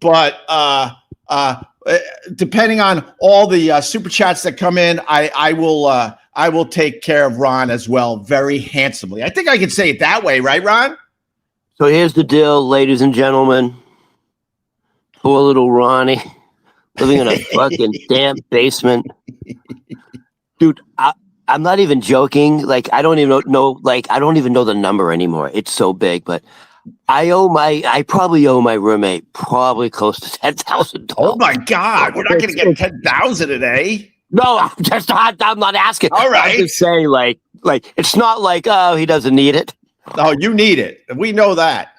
but depending on all the super chats that come in, I will take care of Ron as well, very handsomely. I think I can say it that way, right, Ron? So here's the deal, ladies and gentlemen. Poor little Ronnie, living in a fucking damp basement. Dude, I'm not even joking. Like, I don't even know. Like, I don't even know the number anymore. It's so big, but I probably owe my roommate probably close to $10,000. Oh my God, we're not going to get 10,000 today. No, I'm not asking. All right, I'm just saying, like it's not like, oh, he doesn't need it. No, you need it. We know that.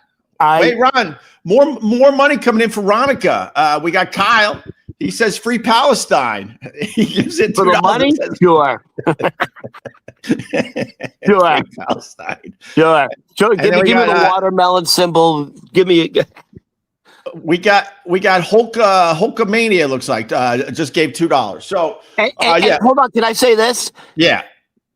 Wait, Ron, more money coming in for Ronukkah. We got Kyle. He says free Palestine. He gives it for the money. Sure. Sure. Free Palestine. Sure. Give me the watermelon symbol. Give me. We got Hulkamania. Looks like just gave $2. So yeah. Hold on. Can I say this? Yeah.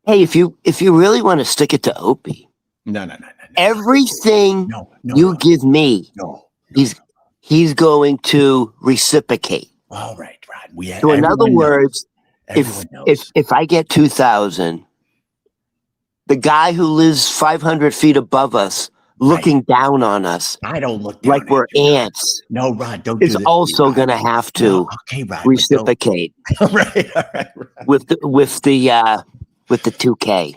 Hey, if you really want to stick it to Opie. No. Everything you give me, he's going to reciprocate. All right, Rod. So in other words, if I get 2,000, the guy who lives 500 feet above us, looking down on us, I don't look down like we're ants. No, Rod, don't. Is also going to have to reciprocate. All right. With the 2K.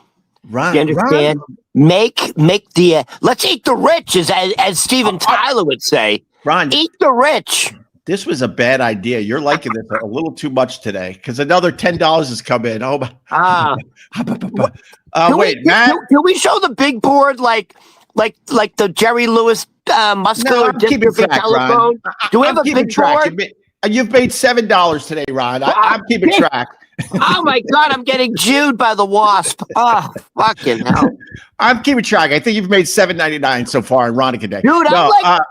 Ron, you understand? Ron, Make the let's eat the rich, as Steven Tyler would say. Ron, eat the rich. This was a bad idea. You're liking this a little too much today because another $10 has come in. Wait, Matt. Can we show the big board like the Jerry Lewis muscular dystrophy telephone? Do we have a big board? You've made $7 today, Ron. I'm keeping track. Oh my God, I'm getting Jewed by the wasp. Oh, fucking hell. I'm keeping track. I think you've made $7.99 so far in Ronukkah Day. Dude, I'm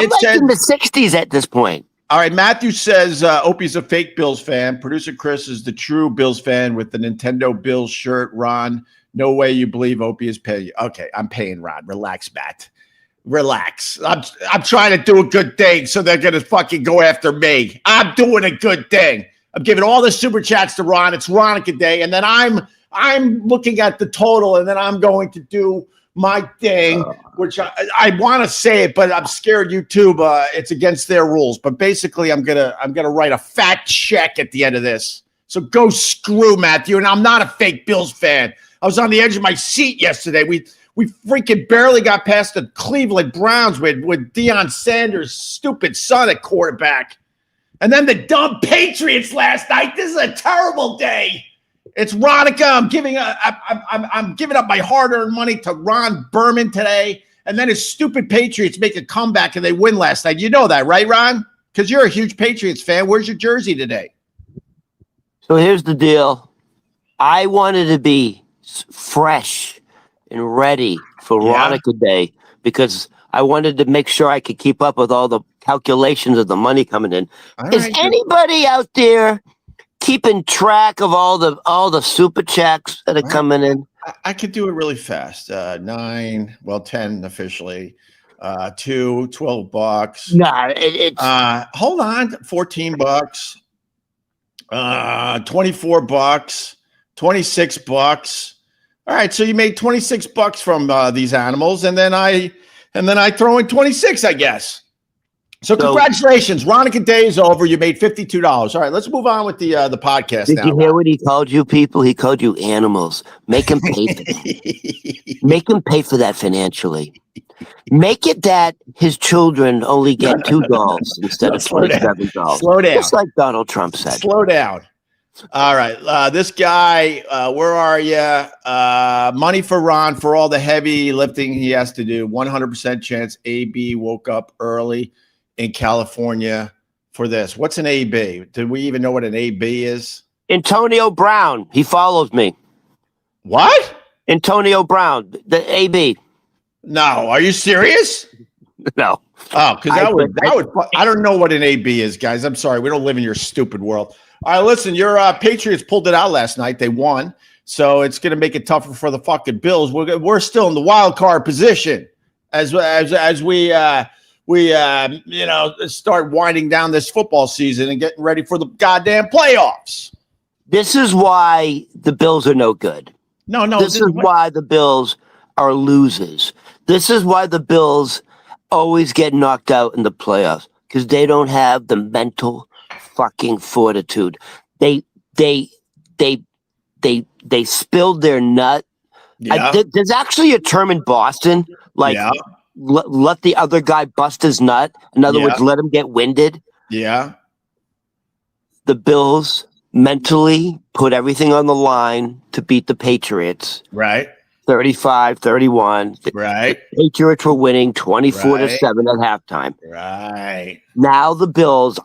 in the 60s at this point. All right, Matthew says Opie's a fake Bills fan. Producer Chris is the true Bills fan with the Nintendo Bills shirt. Ron, no way you believe Opie is paying. Okay, I'm paying Ron. Relax, Matt. Relax. I'm trying to do a good thing, so they're going to fucking go after me. I'm doing a good thing. I'm giving all the super chats to Ron. It's Ronukkah Day, and then I'm looking at the total, and then I'm going to do my thing, which I want to say it, but I'm scared YouTube. It's against their rules. But basically, I'm gonna write a fat check at the end of this. So go screw Matthew. And I'm not a fake Bills fan. I was on the edge of my seat yesterday. We freaking barely got past the Cleveland Browns with Deion Sanders' stupid son at quarterback. And then the dumb Patriots last night. This is a terrible day. It's Ronukkah. I'm giving up my hard-earned money to Ron Berman today. And then his stupid Patriots make a comeback and they win last night. You know that, right, Ron? Because you're a huge Patriots fan. Where's your jersey today? So here's the deal. I wanted to be fresh and ready for Ronukkah Day because I wanted to make sure I could keep up with all the calculations of the money coming in. Is anybody out there keeping track of all the super checks that are coming in? I could do it really fast. 10 officially. $12. Nah, it's hold on, $14. $24, $26. All right, so you made $26 from these animals, and then I throw in 26, I guess. So congratulations, Ronukkah Day is over. You made $52. All right, let's move on with the podcast. Did you hear what he called you people? He called you animals. Make him pay for that. Make him pay for that financially. Make it that his children only get $2 instead of $27. Slow down. Just like Donald Trump said. Slow down. All right. This guy, where are you? Money for Ron for all the heavy lifting he has to do. 100% chance AB woke up early in California for this. What's an AB? Do we even know what an AB is? Antonio Brown. He follows me. What? Antonio Brown, the AB. No, are you serious? No. Oh, because I don't know what an AB is, guys. I'm sorry. We don't live in your stupid world. All right, listen, your Patriots pulled it out last night. They won. So it's going to make it tougher for the fucking Bills. We're still in the wild card position as we start winding down this football season and getting ready for the goddamn playoffs. This is why the Bills are no good. No. This is why the Bills are losers. This is why the Bills always get knocked out in the playoffs, because they don't have the mental fucking fortitude. They spilled their nut. Yeah. There's actually a term in Boston, like let the other guy bust his nut. In other words, let him get winded. Yeah. The Bills mentally put everything on the line to beat the Patriots. Right. 35-31. Right. The Patriots were winning 24-7 at halftime. Right. Now the Bills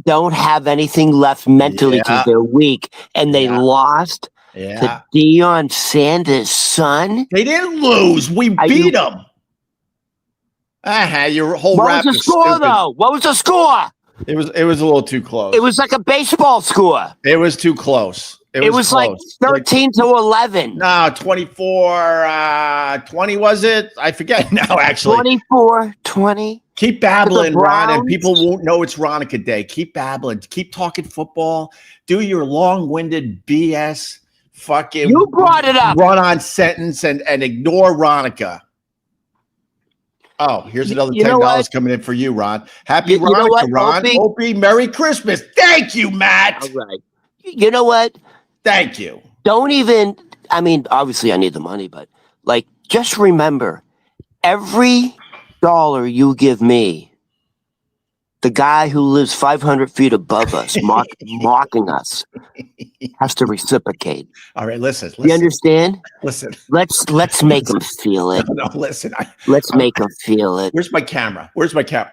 don't have anything left mentally because they're weak, and they lost to Deion Sanders' son. They didn't lose. We beat them. Your whole What was the score, though? What was the score? It was a little too close. It was like a baseball score. It was too close. It was like 13-11. No, 24-20 was it? I forget now, actually. 24-20. Keep babbling, Ron, and people won't know it's Ronukkah Day. Keep babbling. Keep talking football. Do your long-winded BS fucking you brought it up. Run-on sentence and ignore Ronukkah. Oh, here's another $10 coming in for you, Ron. Happy Ronukkah, Ron. Opie, Merry Christmas. Thank you, Matt. All right. You know what? Thank you. Don't even, obviously I need the money, but just remember, every dollar you give me, the guy who lives 500 feet above us, mocking us, has to reciprocate. All right, listen. You understand? Listen. Let's make him feel it. No, listen. Let's make him feel it. Where's my camera?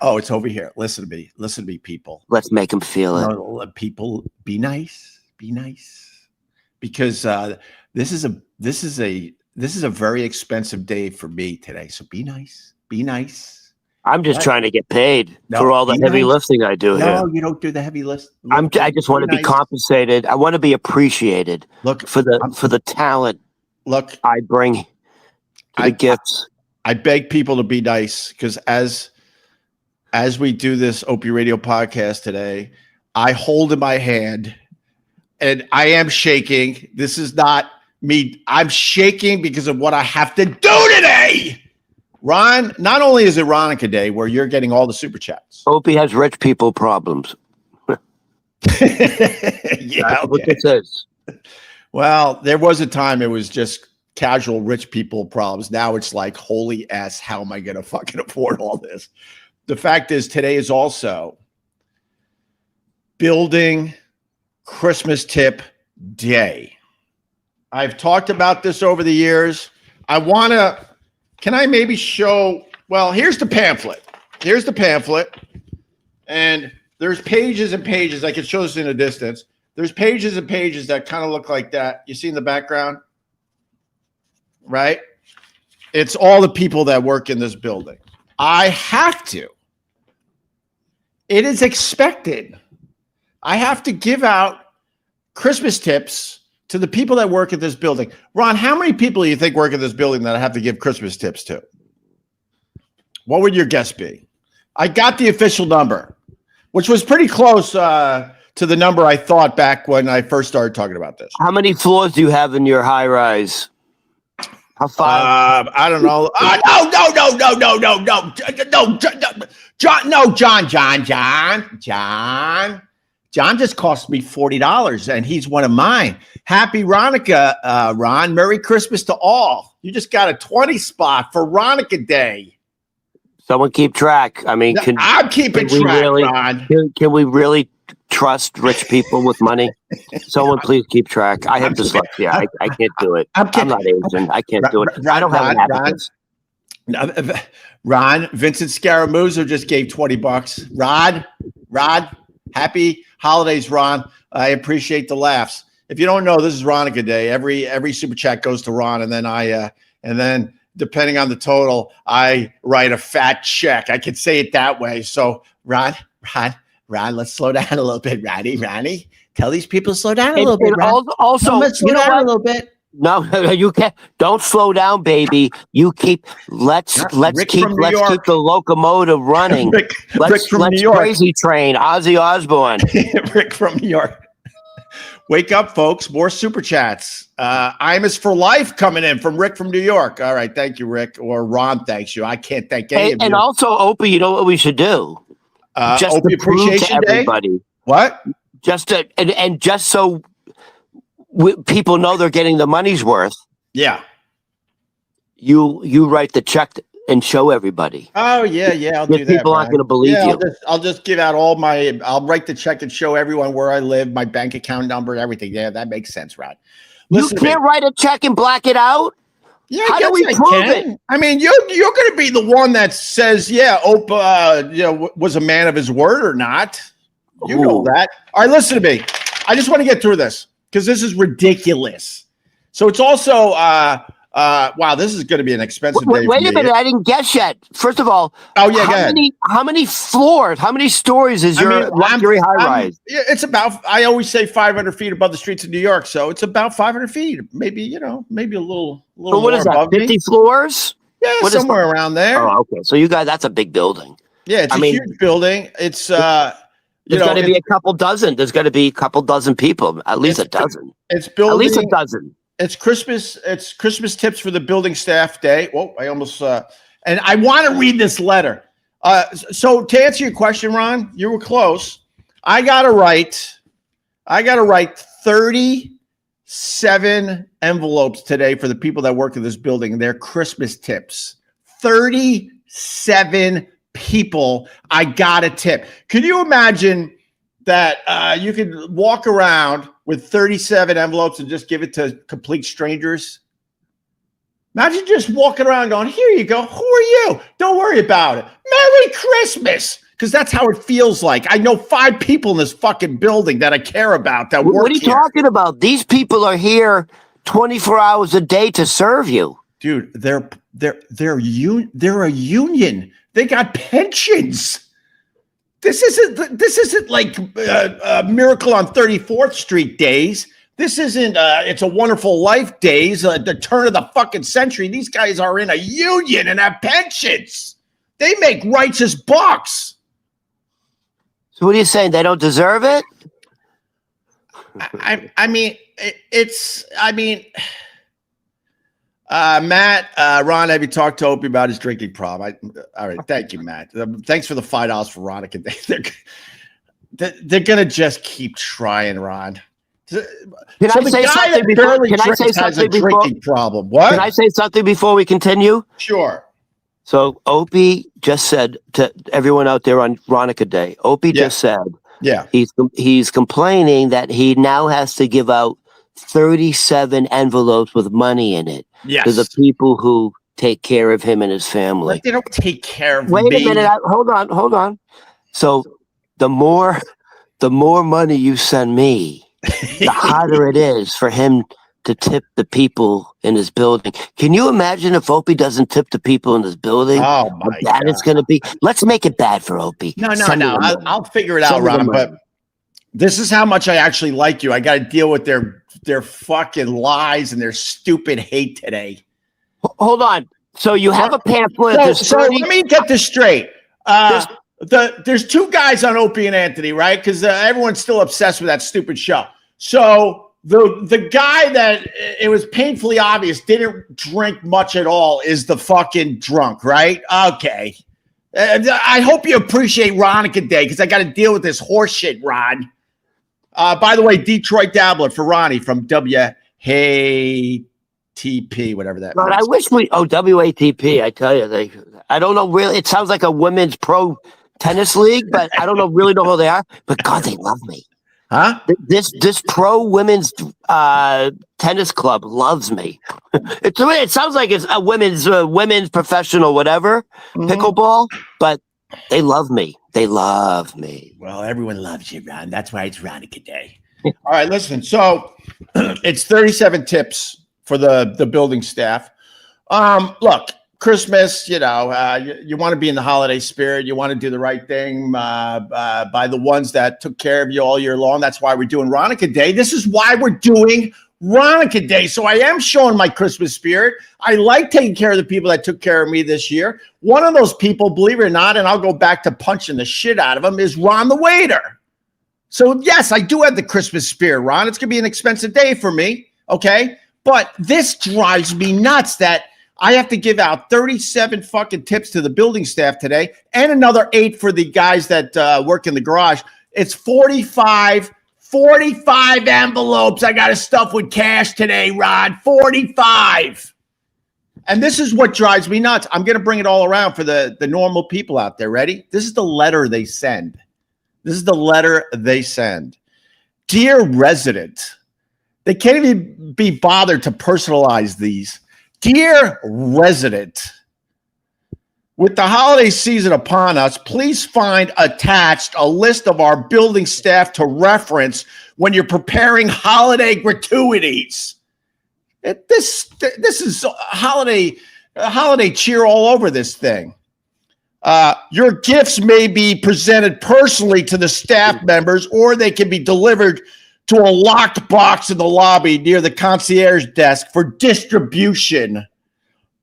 Oh, it's over here. Listen to me. Listen to me, people. Let's make him feel it. No, people, be nice. Be nice. Because this is a very expensive day for me today. So be nice. Be nice. I'm just trying to get paid for all the heavy lifting I do here. No, you don't do the heavy lift. I just want to be compensated. I want to be appreciated. For the talent. I bring to the gifts. I beg people to be nice, because as we do this Opie Radio podcast today, I hold in my hand, and I am shaking. This is not me. I'm shaking because of what I have to do today. Ron, not only is it Ronukkah Day, where you're getting all the super chats. Opie has rich people problems. What this is. Well, there was a time it was just casual rich people problems. Now it's like, holy ass, how am I going to fucking afford all this? The fact is, today is also Building Christmas Tip Day. I've talked about this over the years. Can I maybe show? Well, here's the pamphlet. And there's pages and pages. I can show this in a distance. There's pages and pages that kind of look like that. You see in the background? Right? It's all the people that work in this building. I have to. It is expected. I have to give out Christmas tips to the people that work at this building. Ron, how many people do you think work at this building that I have to give Christmas tips to? What would your guess be? I got the official number, which was pretty close to the number I thought back when I first started talking about this. How many floors do you have in your high rise? How far? I don't know. John just cost me $40, and he's one of mine. Happy Ronukkah, Ron. Merry Christmas to all. You just got a 20 spot for Ronukkah Day. Someone keep track. I'm keeping track, Ron. Can we really trust rich people with money? Someone please keep track. I have dyslexia. I can't do it. I'm not Asian. I can't do it. I don't have an abacus. Ron, Vincent Scaramuzzo just gave $20. Rod, happy holidays, Ron. I appreciate the laughs. If you don't know, this is Ronukkah Day. Every super chat goes to Ron, and then depending on the total, I write a fat check. I could say it that way. So Ron, let's slow down a little bit, Ronnie. Tell these people to slow down a little bit. Also, let's slow down a little bit. No, you can't. Don't slow down, baby. You keep. Let's Rick keep from New York. the locomotive running. Rick let's from New York. crazy train Ozzy Osbourne. Rick from New York. Wake up, folks. More super chats. I'm is for life coming in from Rick from New York. All right. Thank you, Rick. Or Ron, thanks you. I can't thank any of you. And also, Opie, you know what we should do? Just Opie to prove Appreciation to Day? everybody. What? Just to, and just so people know they're getting the money's worth. Yeah. You write the check and show everybody. Oh, yeah. I'll do that. People aren't going to believe you. I'll just give out I'll write the check and show everyone where I live, my bank account number, everything. Yeah, that makes sense, Rod. You can't write a check and black it out? Yeah, how do we prove it? I mean, you're going to be the one that says, yeah, Opa, was a man of his word or not. You know that. All right, listen to me. I just want to get through this because this is ridiculous. So it's also, wow, this is going to be an expensive day. Wait a minute, I didn't guess yet. First of all, how many floors, how many stories is your luxury high rise? It's about, I always say 500 feet above the streets of New York. So it's about 500 feet, maybe, maybe a little so what is that, 50 floors? Yeah, somewhere around there. Oh, okay. So you guys, that's a big building. Yeah, it's a huge building. It's, there's got to be a couple dozen. There's got to be a couple dozen people, at least a dozen. It's building. At least a dozen. It's Christmas. It's Christmas tips for the building staff day. Whoa, I almost and I want to read this letter. So to answer your question, Ron, you were close. I gotta write 37 envelopes today for the people that work in this building. They're Christmas tips. 37 people I got a tip. Could you imagine that you could walk around with 37 envelopes and just give it to complete strangers? Imagine just walking around going, here you go. Who are you? Don't worry about it. Merry Christmas. Because that's how it feels like. I know 5 people in this fucking building that I care about that work here. What are you talking about? These people are here 24 hours a day to serve you. Dude, they're a union. They got pensions. This isn't like a Miracle on 34th Street days. This isn't It's a Wonderful Life days, the turn of the fucking century. These guys are in a union and have pensions. They make righteous bucks. So what are you saying? They don't deserve it? Matt, Ron, have you talked to Opie about his drinking problem? All right. Thank you, Matt. Thanks for the $5 for Ronukkah. They're going to just keep trying, Ron. Can I say something before? Can I say something before? Drinking problem. What? Can I say something before we continue? Sure. So Opie just said to everyone out there on Ronukkah Day, Opie just said, he's complaining that he now has to give out 37 envelopes with money in it to the people who take care of him and his family. Like they don't take care of me. Wait a minute. Hold on. So the more money you send me, the harder it is for him to tip the people in his building. Can you imagine if Opie doesn't tip the people in his building? Oh my God. How bad it's going to be. Let's make it bad for Opie. No. I'll figure it out, Ron. But this is how much I actually like you. I got to deal with their fucking lies and their stupid hate today. Hold on. So you have a pamphlet. So let me get this straight. There's 2 guys on Opie and Anthony, right? Because everyone's still obsessed with that stupid show. So the guy that it was painfully obvious didn't drink much at all is the fucking drunk, right? Okay. I hope you appreciate Ronukkah Day because I got to deal with this horse shit, Ron. By the way, Detroit Dabbler for Ronnie from WATP, whatever that means. I wish WATP, I tell you. I don't know really. It sounds like a women's pro tennis league, but I don't really know who they are. But God, they love me. Huh? This pro women's tennis club loves me. It sounds like it's a women's professional whatever pickleball, but they love me. They love me. Well, everyone loves you, Ron. That's why it's Ronukkah Day. All right, listen. So it's 37 tips for the building staff. Look, Christmas, you want to be in the holiday spirit. You want to do the right thing by the ones that took care of you all year long. That's why we're doing Ronukkah Day. This is why we're doing Ronukkah Day. So I am showing my Christmas spirit. I like taking care of the people that took care of me this year. One of those people, believe it or not, and I'll go back to punching the shit out of him, is Ron the waiter. So yes, I do have the Christmas spirit, Ron. It's going to be an expensive day for me, okay? But this drives me nuts that I have to give out 37 fucking tips to the building staff today and another 8 for the guys that work in the garage. It's 45 envelopes I got to stuff with cash today, Rod. 45. And this is what drives me nuts. I'm going to bring it all around for the normal people out there. Ready? This is the letter they send. This is the letter they send. Dear resident, they can't even be bothered to personalize these. Dear resident, with the holiday season upon us, please find attached a list of our building staff to reference when you're preparing holiday gratuities. This is a holiday cheer all over this thing. Your gifts may be presented personally to the staff members, or they can be delivered to a locked box in the lobby near the concierge desk for distribution.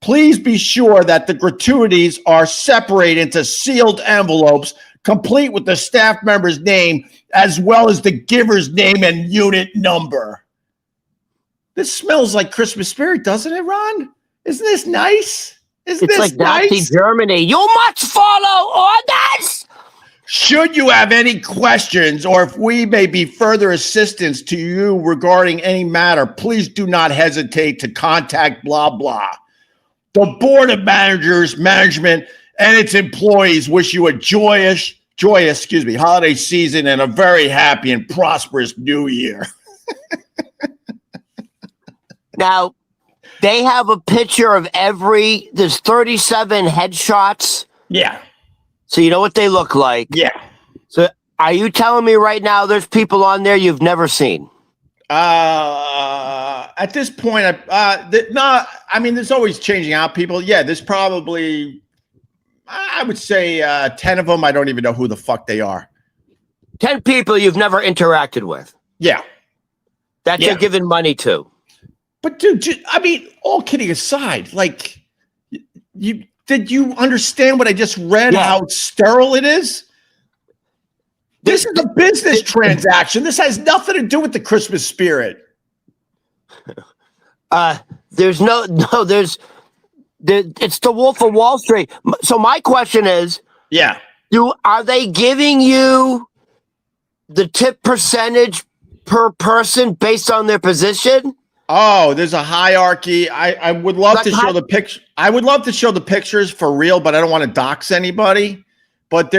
Please be sure that the gratuities are separated into sealed envelopes, complete with the staff member's name, as well as the giver's name and unit number. This smells like Christmas spirit, doesn't it, Ron? Isn't this nice? Isn't it's this like nice? Nazi Germany. You must follow orders. Should you have any questions, or if we may be further assistance to you regarding any matter, please do not hesitate to contact blah, blah. The Board of Managers, management, and its employees wish you a joyous holiday season and a very happy and prosperous new year. Now, they have a picture of there's 37 headshots. Yeah. So you know what they look like. Yeah. So are you telling me right now there's people on there you've never seen? At this point, no, I mean, there's always changing out people. Yeah, there's probably, I would say 10 of them. I don't even know who the fuck they are. 10 people you've never interacted with. Yeah. That you're giving money to. But dude, I mean, all kidding aside, like, did you understand what I just read? Yeah. How sterile it is? This is a business transaction. This has nothing to do with the Christmas spirit. It's the Wolf of Wall Street. So my question is, are they giving you the tip percentage per person based on their position? Oh, there's a hierarchy. I would love to show the picture. I would love to show the pictures for real, but I don't want to dox anybody. But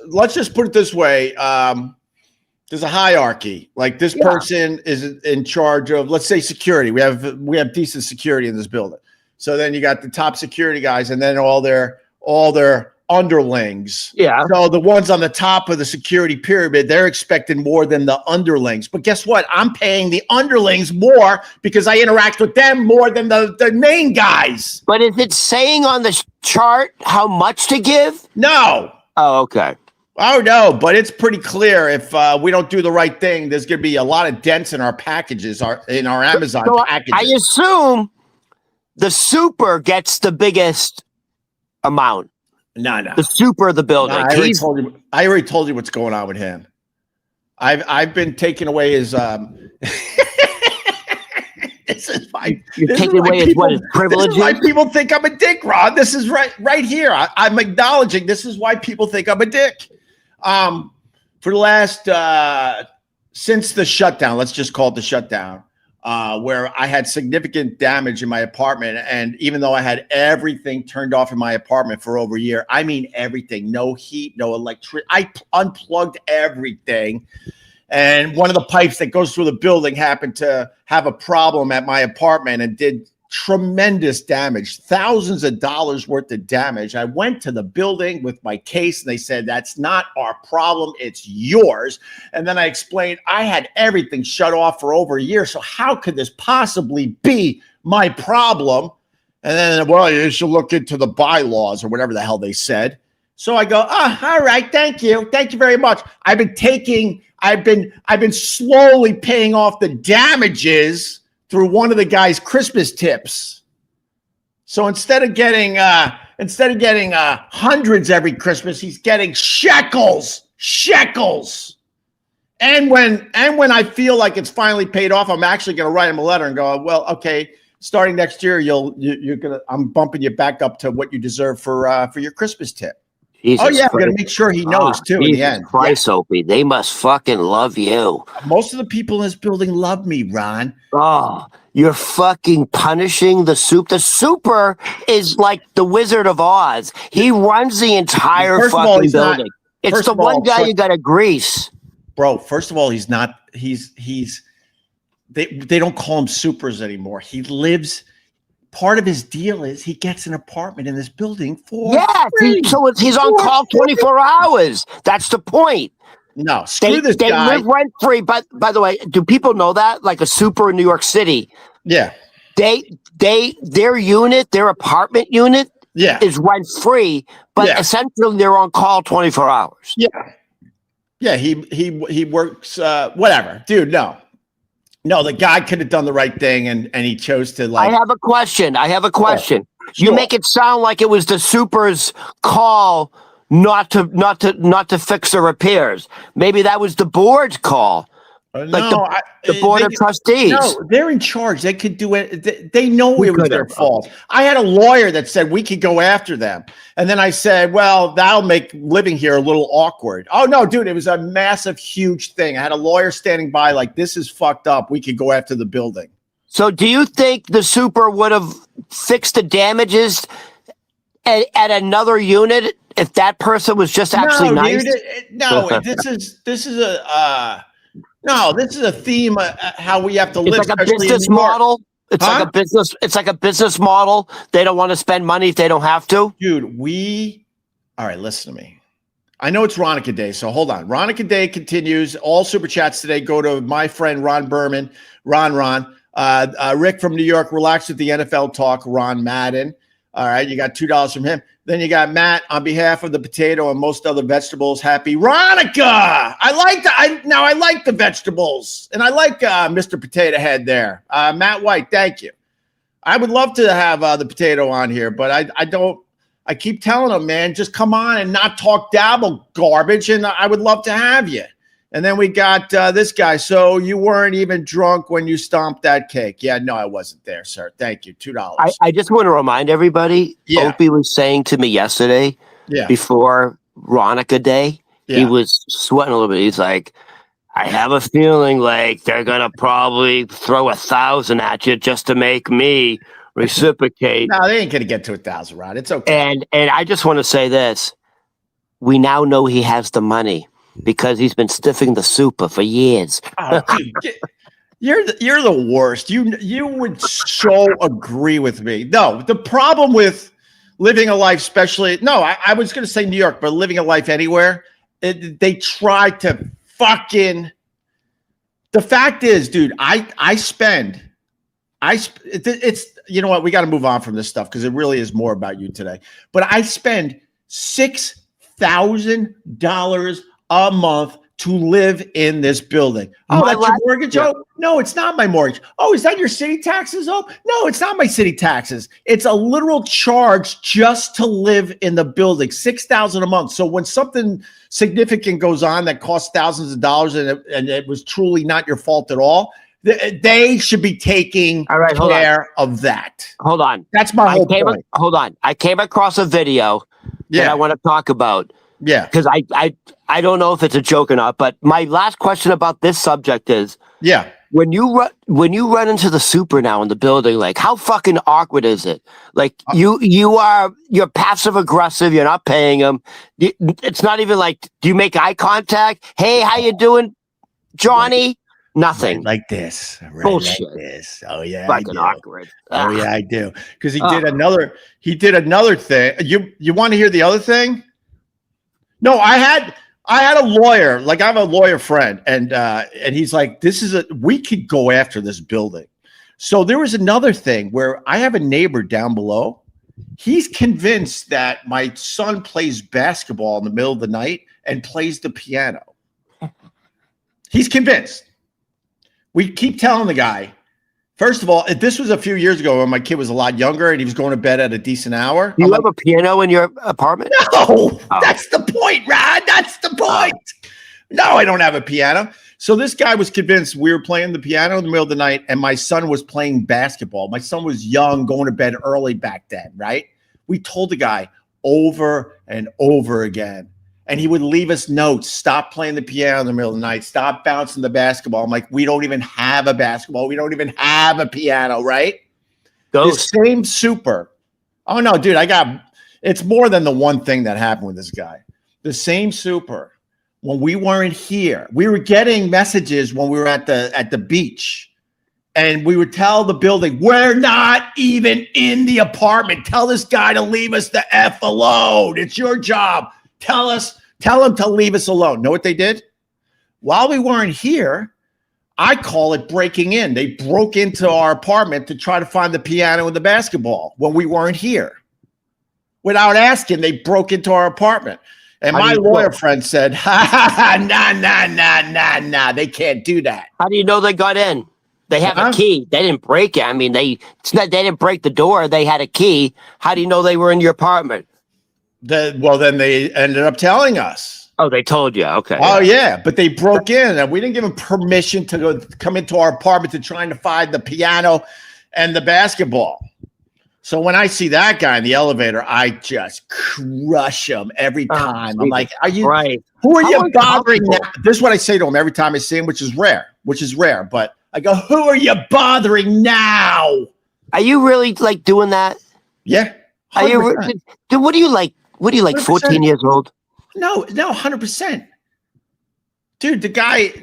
let's just put it this way. There's a hierarchy. Like this person is in charge of, let's say, security. We have decent security in this building. So then you got the top security guys, and then all their underlings. Yeah. So the ones on the top of the security pyramid, they're expecting more than the underlings. But guess what? I'm paying the underlings more because I interact with them more than the main guys. But is it saying on the chart how much to give? No. Oh, okay. Oh, no, but it's pretty clear if we don't do the right thing, there's going to be a lot of dents in our packages, in our Amazon packages. I assume the super gets the biggest amount. No. The super of the building. No, I already told you what's going on with him. I've been taking away his You're taking away his privileges. This is why people think I'm a dick, Rod. This is right here. I'm acknowledging this is why people think I'm a dick. For the last since the shutdown, let's just call it the shutdown, where I had significant damage in my apartment. And even though I had everything turned off in my apartment for over a year, I mean everything, no heat, no electricity. I unplugged everything. And one of the pipes that goes through the building happened to have a problem at my apartment and did tremendous damage, thousands of dollars worth of damage. I went to the building with my case and they said, that's not our problem, it's yours. And then I explained I had everything shut off for over a year. So how could this possibly be my problem? And then, well, you should look into the bylaws or whatever the hell they said. So I go, all right, thank you. Thank you very much. I've been slowly paying off the damages through one of the guy's Christmas tips. So instead of getting hundreds every Christmas, he's getting shekels. And when I feel like it's finally paid off, I'm actually going to write him a letter and go, well, okay, starting next year, I'm bumping you back up to what you deserve for your Christmas tip. Jesus I'm Christ. going to make sure he knows too. In the end, Christ, Opie, they must fucking love you. Most of the people in this building love me, Ron. Oh, you're fucking punishing the soup. The super is like the Wizard of Oz. He runs the entire fucking building. It's the one guy you got to grease. Bro, first of all, he's not. They don't call him supers anymore. He lives. Part of his deal is he gets an apartment in this building for free. So he's on call 24 hours. That's the point. No, this guy. They live rent free. But by the way, do people know that? Like a super in New York City. Yeah. Their unit, their apartment unit, is rent free, but essentially they're on call 24 hours. Yeah. Yeah. He works. Whatever, dude. No, the guy could have done the right thing, and he chose to like. I have a question. Sure. You make it sound like it was the super's call not to fix the repairs. Maybe that was the board's call. The board of trustees. No, they're in charge. They could do it. They know it was their fault. I had a lawyer that said we could go after them. And then I said, well, that'll make living here a little awkward. Oh, no, dude, it was a massive, huge thing. I had a lawyer standing by like, this is fucked up. We could go after the building. So do you think the super would have fixed the damages at another unit if that person was just actually nice? This is a theme of how we have to live. It's like a business model. It's like a business model. They don't want to spend money if they don't have to. Dude, all right, listen to me. I know it's Ronukkah Day, so hold on. Ronukkah Day continues. All super chats today go to my friend Ron Berman. Ron. Rick from New York, relax with the NFL talk. Ron Madden. All right, you got $2 from him. Then you got Matt on behalf of the potato and most other vegetables. Happy Ronukkah! I like the vegetables, and I like Mr. Potato Head there. Matt White, thank you. I would love to have the potato on here, but I don't. I keep telling him, man, just come on and not talk dabble garbage, and I would love to have you. And then we got this guy. So you weren't even drunk when you stomped that cake. Yeah, no, I wasn't there, sir. Thank you. $2. I just want to remind everybody, Opie was saying to me yesterday, before Ronukkah Day, he was sweating a little bit. He's like, I have a feeling like they're going to probably throw 1,000 at you just to make me reciprocate. No, they ain't going to get to 1,000, Rod. It's okay. And I just want to say this. We now know he has the money, because he's been stiffing the super for years. Oh, dude, you're the worst. You would so agree with me. No, the problem with living a life, I was going to say New York, but living a life anywhere, they try to fucking. The fact is, dude, it's you know what? We got to move on from this stuff because it really is more about you today. But I spend $6,000 a month to live in this building. Oh, that's your mortgage? Yeah. Oh, no, it's not my mortgage. Oh, is that your city taxes? Oh, no, it's not my city taxes. It's a literal charge just to live in the building, $6,000 a month. So when something significant goes on that costs thousands of dollars and it was truly not your fault at all, they should be taking care of that. Hold on. That's my whole point. Hold on. I came across a video that I want to talk about. Yeah. Because I don't know if it's a joke or not, but my last question about this subject is, when you run into the super now in the building, like how fucking awkward is it? Like you're passive aggressive, you're not paying them. It's not even like, do you make eye contact? Hey, how you doing, Johnny? Nothing. Right like this. Right bullshit. Like this. Oh yeah. Fucking awkward. Oh yeah, I do. Because he did another thing. You want to hear the other thing? No, I had a lawyer. Like I have a lawyer friend, and he's like, we could go after this building. So there was another thing where I have a neighbor down below. He's convinced that my son plays basketball in the middle of the night and plays the piano. He's convinced. We keep telling the guy, First of all, this was a few years ago when my kid was a lot younger and he was going to bed at a decent hour. Do you have a piano in your apartment? No, that's the point, Rod. That's the point. No, I don't have a piano. So this guy was convinced we were playing the piano in the middle of the night, and my son was playing basketball. My son was young, going to bed early back then, right? We told the guy over and over again, and he would leave us notes. Stop playing the piano in the middle of the night. Stop bouncing the basketball. I'm like, we don't even have a basketball. We don't even have a piano, right? Ghost. The same super. Oh, no, dude, it's more than the one thing that happened with this guy. The same super. When we weren't here, we were getting messages when we were at the beach, and we would tell the building, we're not even in the apartment. Tell this guy to leave us the F alone. It's your job. Tell him to leave us alone. Know what they did? While we weren't here, I call it breaking in. They broke into our apartment to try to find the piano and the basketball when we weren't here. Without asking, they broke into our apartment. And my lawyer friend said, nah, they can't do that. How do you know they got in? They have a key. They didn't break it. I mean, they didn't break the door. They had a key. How do you know they were in your apartment? Well, then they ended up telling us. Oh, they told you. Okay. Oh, yeah. But they broke in, and we didn't give them permission to come into our apartment to try to find the piano and the basketball. So when I see that guy in the elevator, I just crush him every time. I'm like, "Are you? Right. Who are you bothering now?" This is what I say to him every time I see him, which is rare. But I go, "Who are you bothering now?" Are you really like doing that? Yeah. 100%. Are you? Dude, what do you like? 14 years old? No, 100%. Dude, the guy.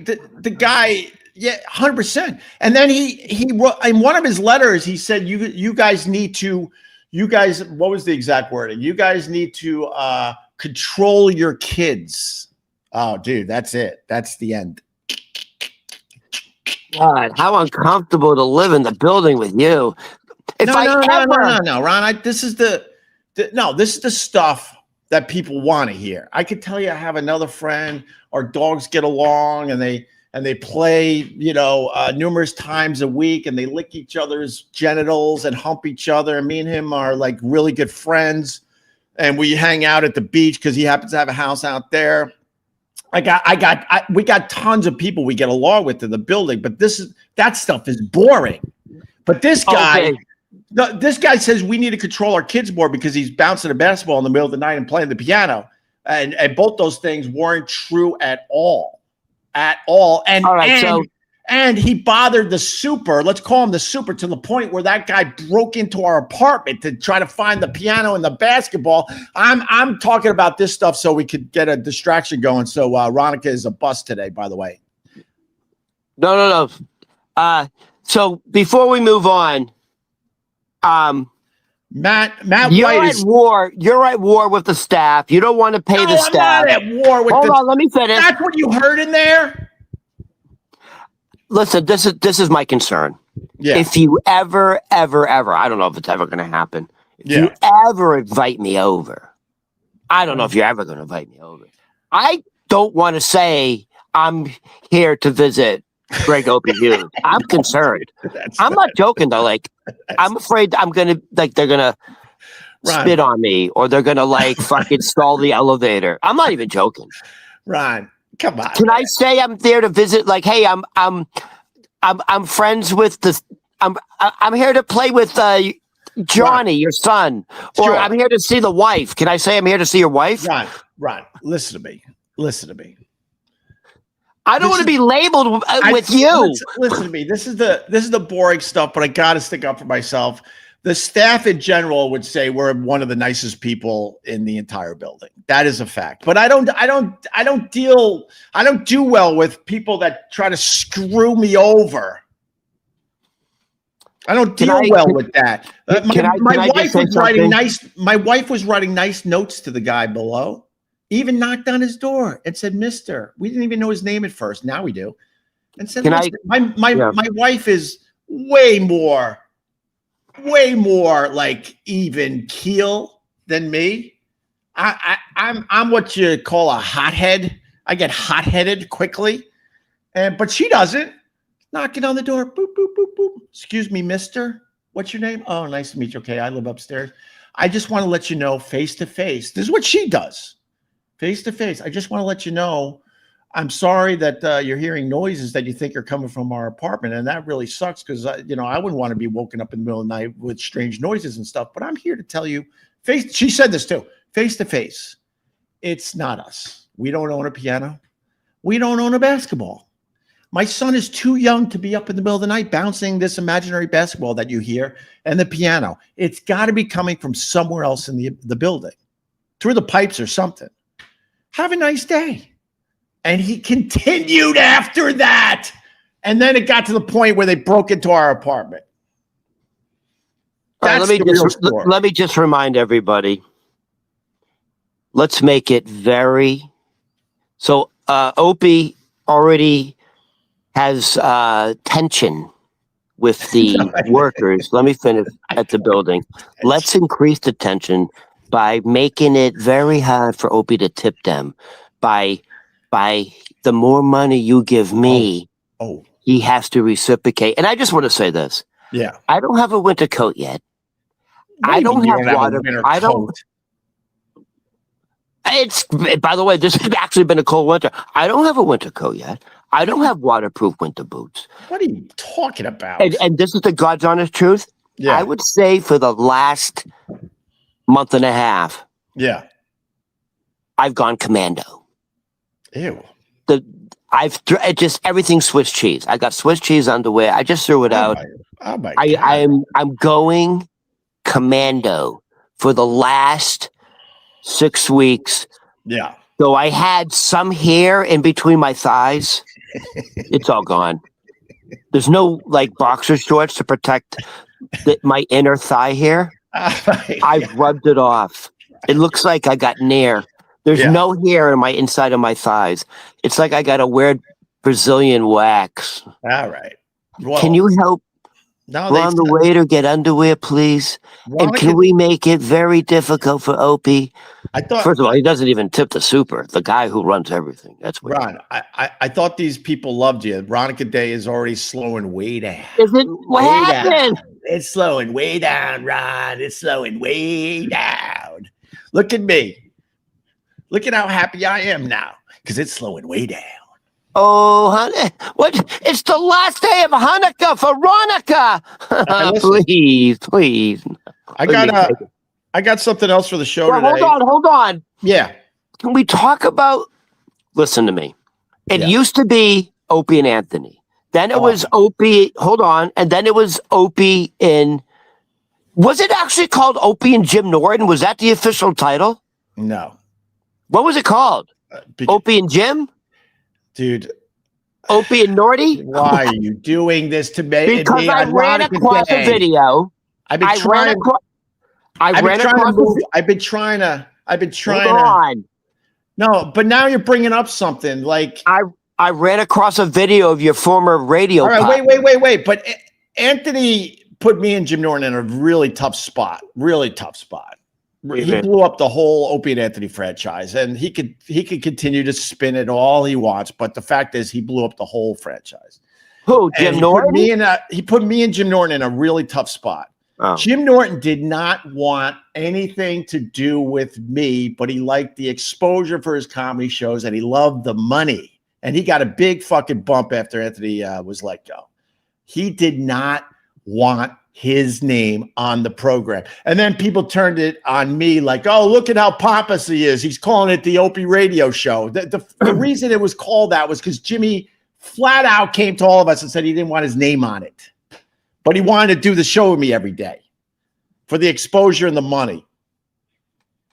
Yeah, 100%. And then he wrote in one of his letters, he said, you guys, what was the exact wording? You guys need to control your kids. Oh, dude, that's it. That's the end. God, how uncomfortable to live in the building with you. No, Ron. This is the stuff that people want to hear. I could tell you I have another friend, our dogs get along and they play, numerous times a week, and they lick each other's genitals and hump each other. And me and him are like really good friends, and we hang out at the beach because he happens to have a house out there. We got tons of people we get along with in the building, but that stuff is boring. But this guy, this guy says we need to control our kids more because he's bouncing a basketball in the middle of the night and playing the piano, and both those things weren't true at all. And he bothered the super, let's call him the super, to the point where that guy broke into our apartment to try to find the piano and the basketball. I'm talking about this stuff so we could get a distraction going. So Ronukkah is a bust today, by the way. No. So before we move on, Matt you're White at war. You're at war with the staff. You don't want to pay the staff. I'm not at war with Hold on, let me finish. That's what you heard in there? Listen, this is my concern. Yeah. If you ever, I don't know if it's ever going to happen. If you ever invite me over, I don't know if you're ever going to invite me over. I don't want to say I'm here to visit Greg Opie Hughes. I'm concerned. I'm not joking though. Like, I'm afraid I'm gonna they're gonna spit on me, or they're gonna fucking stall the elevator. I'm not even joking. Ron, come on. Can I say I'm there to visit? Like, hey, I'm friends with the. I'm here to play with Johnny, your son, or I'm here to see the wife. Can I say I'm here to see your wife? Ron, listen to me. I don't want to be labeled with you. Listen to me. This is the boring stuff, but I got to stick up for myself. The staff in general would say we're one of the nicest people in the entire building. That is a fact. But I don't do well with people that try to screw me over. I don't deal well with that. My wife was writing nice notes to the guy below. Even knocked on his door and said, "Mister." We didn't even know his name at first. Now we do. And said, my wife is way more like even keel than me. I'm what you call a hothead. I get hot-headed quickly, but she doesn't. knocking on the door. Boop, boop, boop, boop. Excuse me, mister. What's your name? Oh, nice to meet you. Okay, I live upstairs. I just want to let you know face to face. This is what she does. Face to face. I just want to let you know, I'm sorry that you're hearing noises that you think are coming from our apartment. And that really sucks because, I wouldn't want to be woken up in the middle of the night with strange noises and stuff. But I'm here to tell you, she said this too, face to face. It's not us. We don't own a piano. We don't own a basketball. My son is too young to be up in the middle of the night bouncing this imaginary basketball that you hear and the piano. It's got to be coming from somewhere else in the building, through the pipes or something. Have a nice day. And he continued after that. And then it got to the point where they broke into our apartment. Let me just remind everybody. Let's make it very. So Opie already has tension with the workers. Let me finish at the building. Let's increase the tension by making it very hard for Opie to tip them. By the more money you give me, he has to reciprocate. And I just want to say this. Yeah. I don't have a winter coat yet. I don't have water. I don't. It's, by the way, this has actually been a cold winter. I don't have a winter coat yet. I don't have waterproof winter boots. What are you talking about? And this is the God's honest truth. Yeah. I would say for the last month and a half, I've gone commando. Ew. Everything Swiss cheese. I got Swiss cheese underwear. I just threw it out. Oh my God. I'm going commando for the last 6 weeks. Yeah. So I had some hair in between my thighs. It's all gone. There's no like boxer shorts to protect my inner thigh hair. I've rubbed it off. It looks like I got Nair. There's no hair in my inside of my thighs. It's like I got a weird Brazilian wax. All right. Well, can you help Ron the waiter get underwear, please? And can we make it very difficult for Opie? First of all, he doesn't even tip the super, the guy who runs everything. That's weird. Ron, I thought these people loved you. Ronukkah Day is already slowing way down. Is it? What happened? It's slowing way down, Ron. It's slowing way down. Look at me. Look at how happy I am now because it's slowing way down. Oh, honey, what? It's the last day of Hanukkah for Ronukkah. Please. I got something else for the show today. Hold on. Yeah. Can we talk about? Listen to me. It used to be Opie and Anthony. Then it was Opie. Hold on, and then it was Opie in. Was it actually called Opie and Jim Norton? Was that the official title? No. What was it called? Opie and Jim? Dude. Opie and Norty? Why are you doing this to me? Because I ran across a video. I've been trying to. No, but now you're bringing up something like I ran across a video of your former radio. All right, wait. But Anthony put me and Jim Norton in a really tough spot. He blew up the whole Opie and Anthony franchise, and he could continue to spin it all he wants. But the fact is, he blew up the whole franchise. Who? Jim Norton? He put me and Jim Norton in a really tough spot. Oh. Jim Norton did not want anything to do with me, but he liked the exposure for his comedy shows, and he loved the money. And he got a big fucking bump after Anthony was let go. He did not want his name on the program. And then people turned it on me like, oh, look at how pompous he is. He's calling it the Opie Radio Show. The reason it was called that was because Jimmy flat out came to all of us and said he didn't want his name on it. But he wanted to do the show with me every day for the exposure and the money.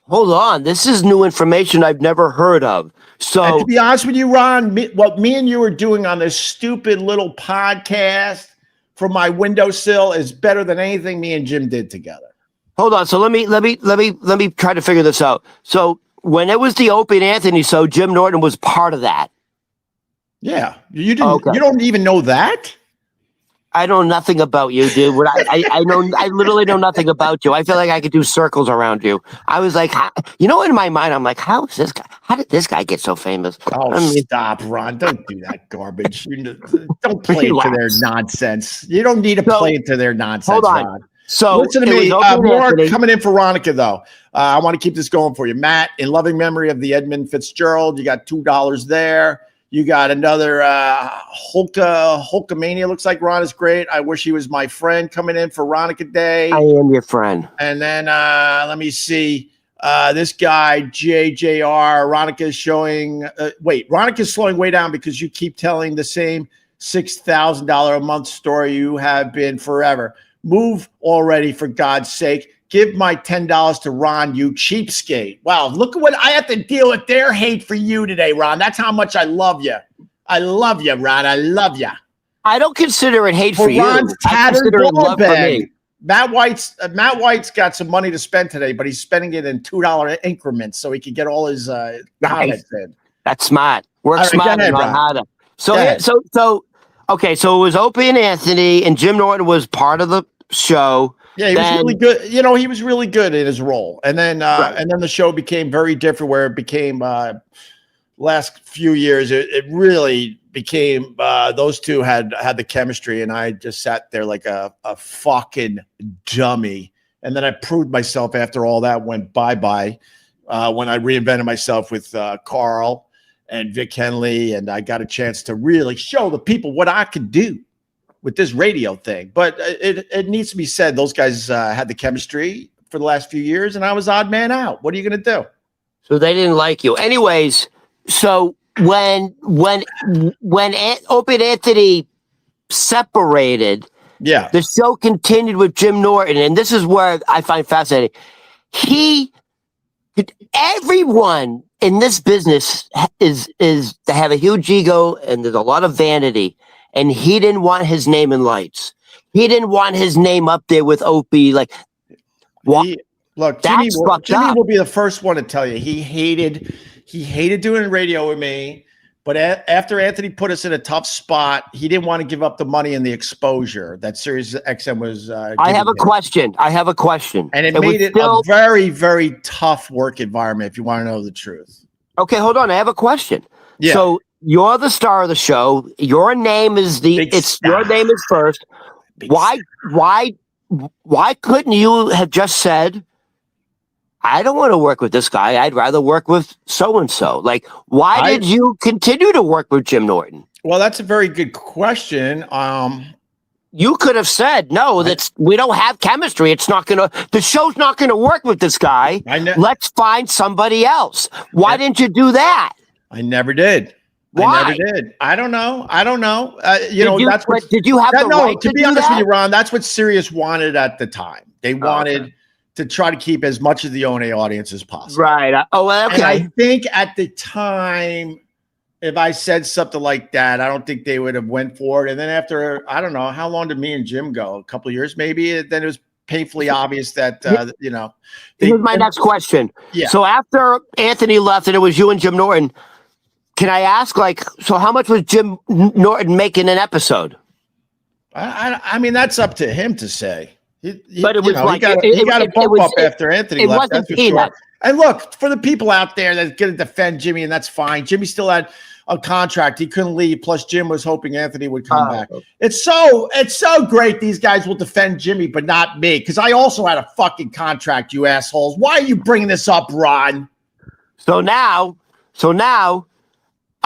Hold on. This is new information I've never heard of. So, and to be honest with you, Ron, what me and you are doing on this stupid little podcast from my windowsill is better than anything me and Jim did together. Hold on. So let me try to figure this out. So when it was the Opie and Anthony show, Jim Norton was part of that. Yeah. You didn't. Okay. You don't even know that? I know nothing about you, dude. I literally know nothing about you. I feel like I could do circles around you. I was like, in my mind, I'm like, how did this guy get so famous? Oh, stop, Ron. Don't do that garbage. Don't play into their nonsense. You don't need to play into their nonsense, hold on. Ron. So listen to me. More coming in for Ronukkah, though. I want to keep this going for you. Matt, in loving memory of the Edmund Fitzgerald, you got $2 there. You got another Hulkamania. Looks like Ron is great. I wish he was my friend coming in for Ronukkah Day. I am your friend. And then let me see. This guy, JJR, Ronukkah is showing. Ronukkah is slowing way down because you keep telling the same $6,000 a month story you have been forever. Move already, for God's sake. Give my $10 to Ron, you cheapskate. Wow, look at what I have to deal with their hate for you today, Ron. That's how much I love you. I love you, Ron. I love you. I don't consider it hate for you. Ron's I consider it love for me. Matt White's got some money to spend today, but he's spending it in $2 increments so he can get all his comments in. That's smart. Work smart and not harder. So it was Opie and Anthony, and Jim Norton was part of the show. Yeah, he was really good. He was really good in his role. And then the show became very different, where it became last few years, it really became those two had the chemistry, and I just sat there like a fucking dummy. And then I proved myself after all that went bye-bye when I reinvented myself with Carl and Vic Henley, and I got a chance to really show the people what I could do with this radio thing. But it needs to be said, those guys had the chemistry for the last few years, and I was odd man out. What are you going to do? So they didn't like you. Anyways, so when Opie and Anthony separated, the show continued with Jim Norton, and this is where I find fascinating. Everyone in this business is to have a huge ego, and there's a lot of vanity. And he didn't want his name in lights. He didn't want his name up there with Opie. Like, what? Look, Jimmy will be the first one to tell you he hated doing radio with me. But after Anthony put us in a tough spot, he didn't want to give up the money and the exposure that Sirius XM was. I have a question. And it made it a very, very tough work environment, if you want to know the truth. Okay, hold on. I have a question. Yeah. So you're the star of the show. Your name is your name is first. Why couldn't you have just said, I don't want to work with this guy. I'd rather work with so-and-so. Like, why did you continue to work with Jim Norton? Well, that's a very good question. You could have said, no, we don't have chemistry. The show's not going to work with this guy. Let's find somebody else. Why didn't you do that? I never did. Why? I never did. I don't know. That's what. Did you have the right to be honest with you, Ron? That's what Sirius wanted at the time. They wanted to try to keep as much of the ONA audience as possible. Right. Okay. And I think at the time, if I said something like that, I don't think they would have went for it. And then after, I don't know, how long did me and Jim go? A couple of years, maybe. Then it was painfully obvious that Here's my next question. Yeah. So after Anthony left, and it was you and Jim Norton. Can I ask, so how much was Jim Norton making an episode? I mean, that's up to him to say. But it was he got a bump up after Anthony left. That's for sure. And look, for the people out there that's going to defend Jimmy, and that's fine. Jimmy still had a contract; he couldn't leave. Plus, Jim was hoping Anthony would come back. It's so great these guys will defend Jimmy, but not me, because I also had a fucking contract. You assholes! Why are you bringing this up, Ron? So now.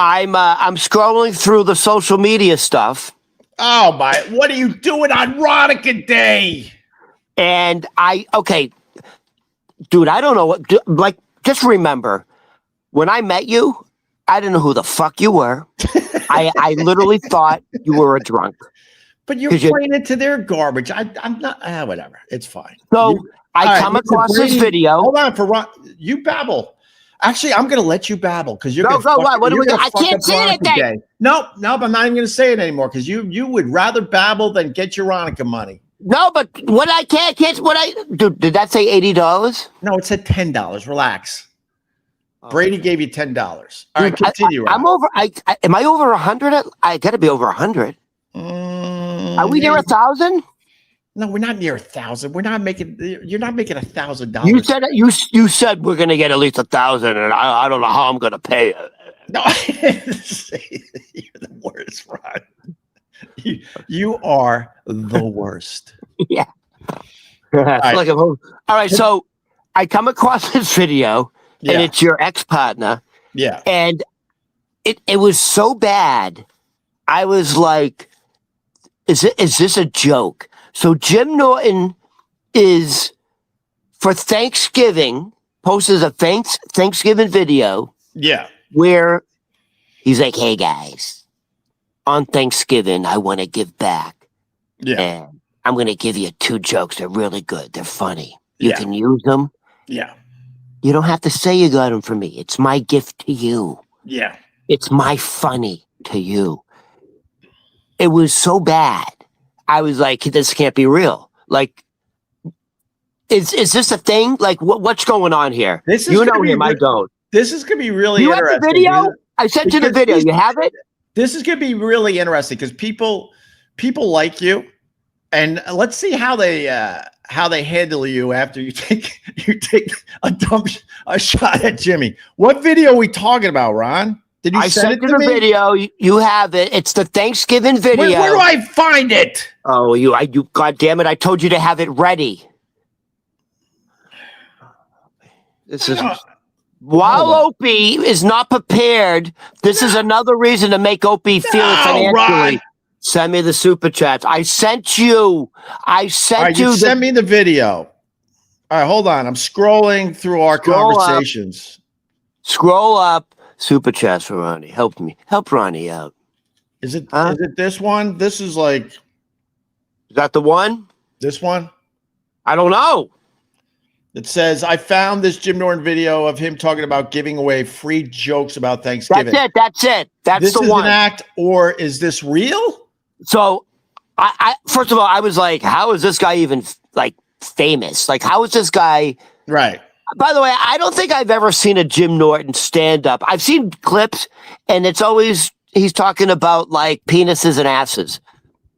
I'm scrolling through the social media stuff. Oh my! What are you doing on Ronukkah Day? And dude, I don't know what. Just remember, when I met you, I didn't know who the fuck you were. I literally thought you were a drunk. But you're playing into their garbage. I'm not. Whatever. It's fine. So I come across this video. Hold on, for Ron. You babble. Actually, I'm going to let you babble because you're going to what do we got? I can't say anything. No, but I'm not even going to say it anymore because you would rather babble than get your Ronukkah money. No, but what I can't did that say $80? No, it said $10. Relax. Brady gave you $10. All right, continue. I'm over. Am I over 100? I got to be over 100. Are we near 1,000? No, we're not near 1,000. We're not making. You're not making $1,000. You said you said we're gonna get at least 1,000, and I don't know how I'm gonna pay it. No, I didn't say that. You're the worst, Ron. You are the worst. Yeah. All right. All right. So I come across this video, and it's your ex-partner. Yeah. And it was so bad. I was like, is this a joke? So Jim Norton is, for Thanksgiving, posted a Thanksgiving video. Yeah. Where he's like, hey guys, on Thanksgiving, I want to give back. Yeah. And I'm going to give you 2 jokes. They're really good. They're funny. You can use them. Yeah. You don't have to say you got them from me. It's my gift to you. Yeah. It's my funny to you. It was so bad. I was like, this can't be real. Like, is this a thing? Like, what's going on here? You know him, I don't. This is going to be really interesting. You have the video? I sent you the video. You have it? This is going to be really interesting because people like you, and let's see how they handle you after you take a shot at Jimmy. What video are we talking about, Ron? Did you send it to me? Video. You have it. It's the Thanksgiving video. Where do I find it? Oh, you God damn it! I told you to have it ready. This is. While Opie is not prepared, this is another reason to make Opie feel it financially. Ron. Send me the super chats. I sent you. You sent me the video. All right, hold on. I'm scrolling through our conversations. Scroll up. Super chats for Ronnie. Help me. Help Ronnie out. Is it this one? This is like. Is that the one? This one? I don't know. It says, I found this Jim Norton video of him talking about giving away free jokes about Thanksgiving. That's it. That's this the is one. An act, or is this real? So, I first of all, I was like, how is this guy even like famous? Like, how is this guy? Right. By the way, I don't think I've ever seen a Jim Norton stand up. I've seen clips, and it's always he's talking about like penises and asses.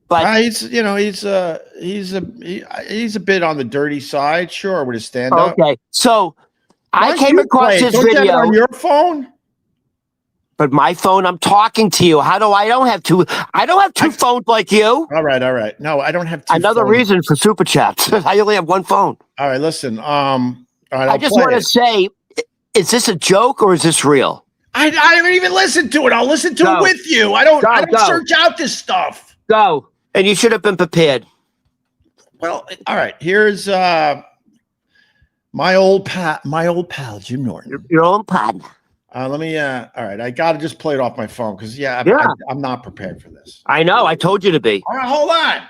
But he's a bit on the dirty side, sure, with his stand up. Okay, so I came across this video. You have it on your phone? But my phone, I'm talking to you. I don't have two phones like you. All right. No, I don't have two. Another phones. Reason for super chats. I only have one phone. All right, listen. All right, I just want to say, is this a joke or is this real? I haven't even listened to it. I'll listen to it with you. I don't search out this stuff. Go. And you should have been prepared. Well, all right. Here's my old pal Jim Norton. Your old partner. Let me. All right. I got to just play it off my phone because I'm not prepared for this. I know. I told you to be. All right. Hold on.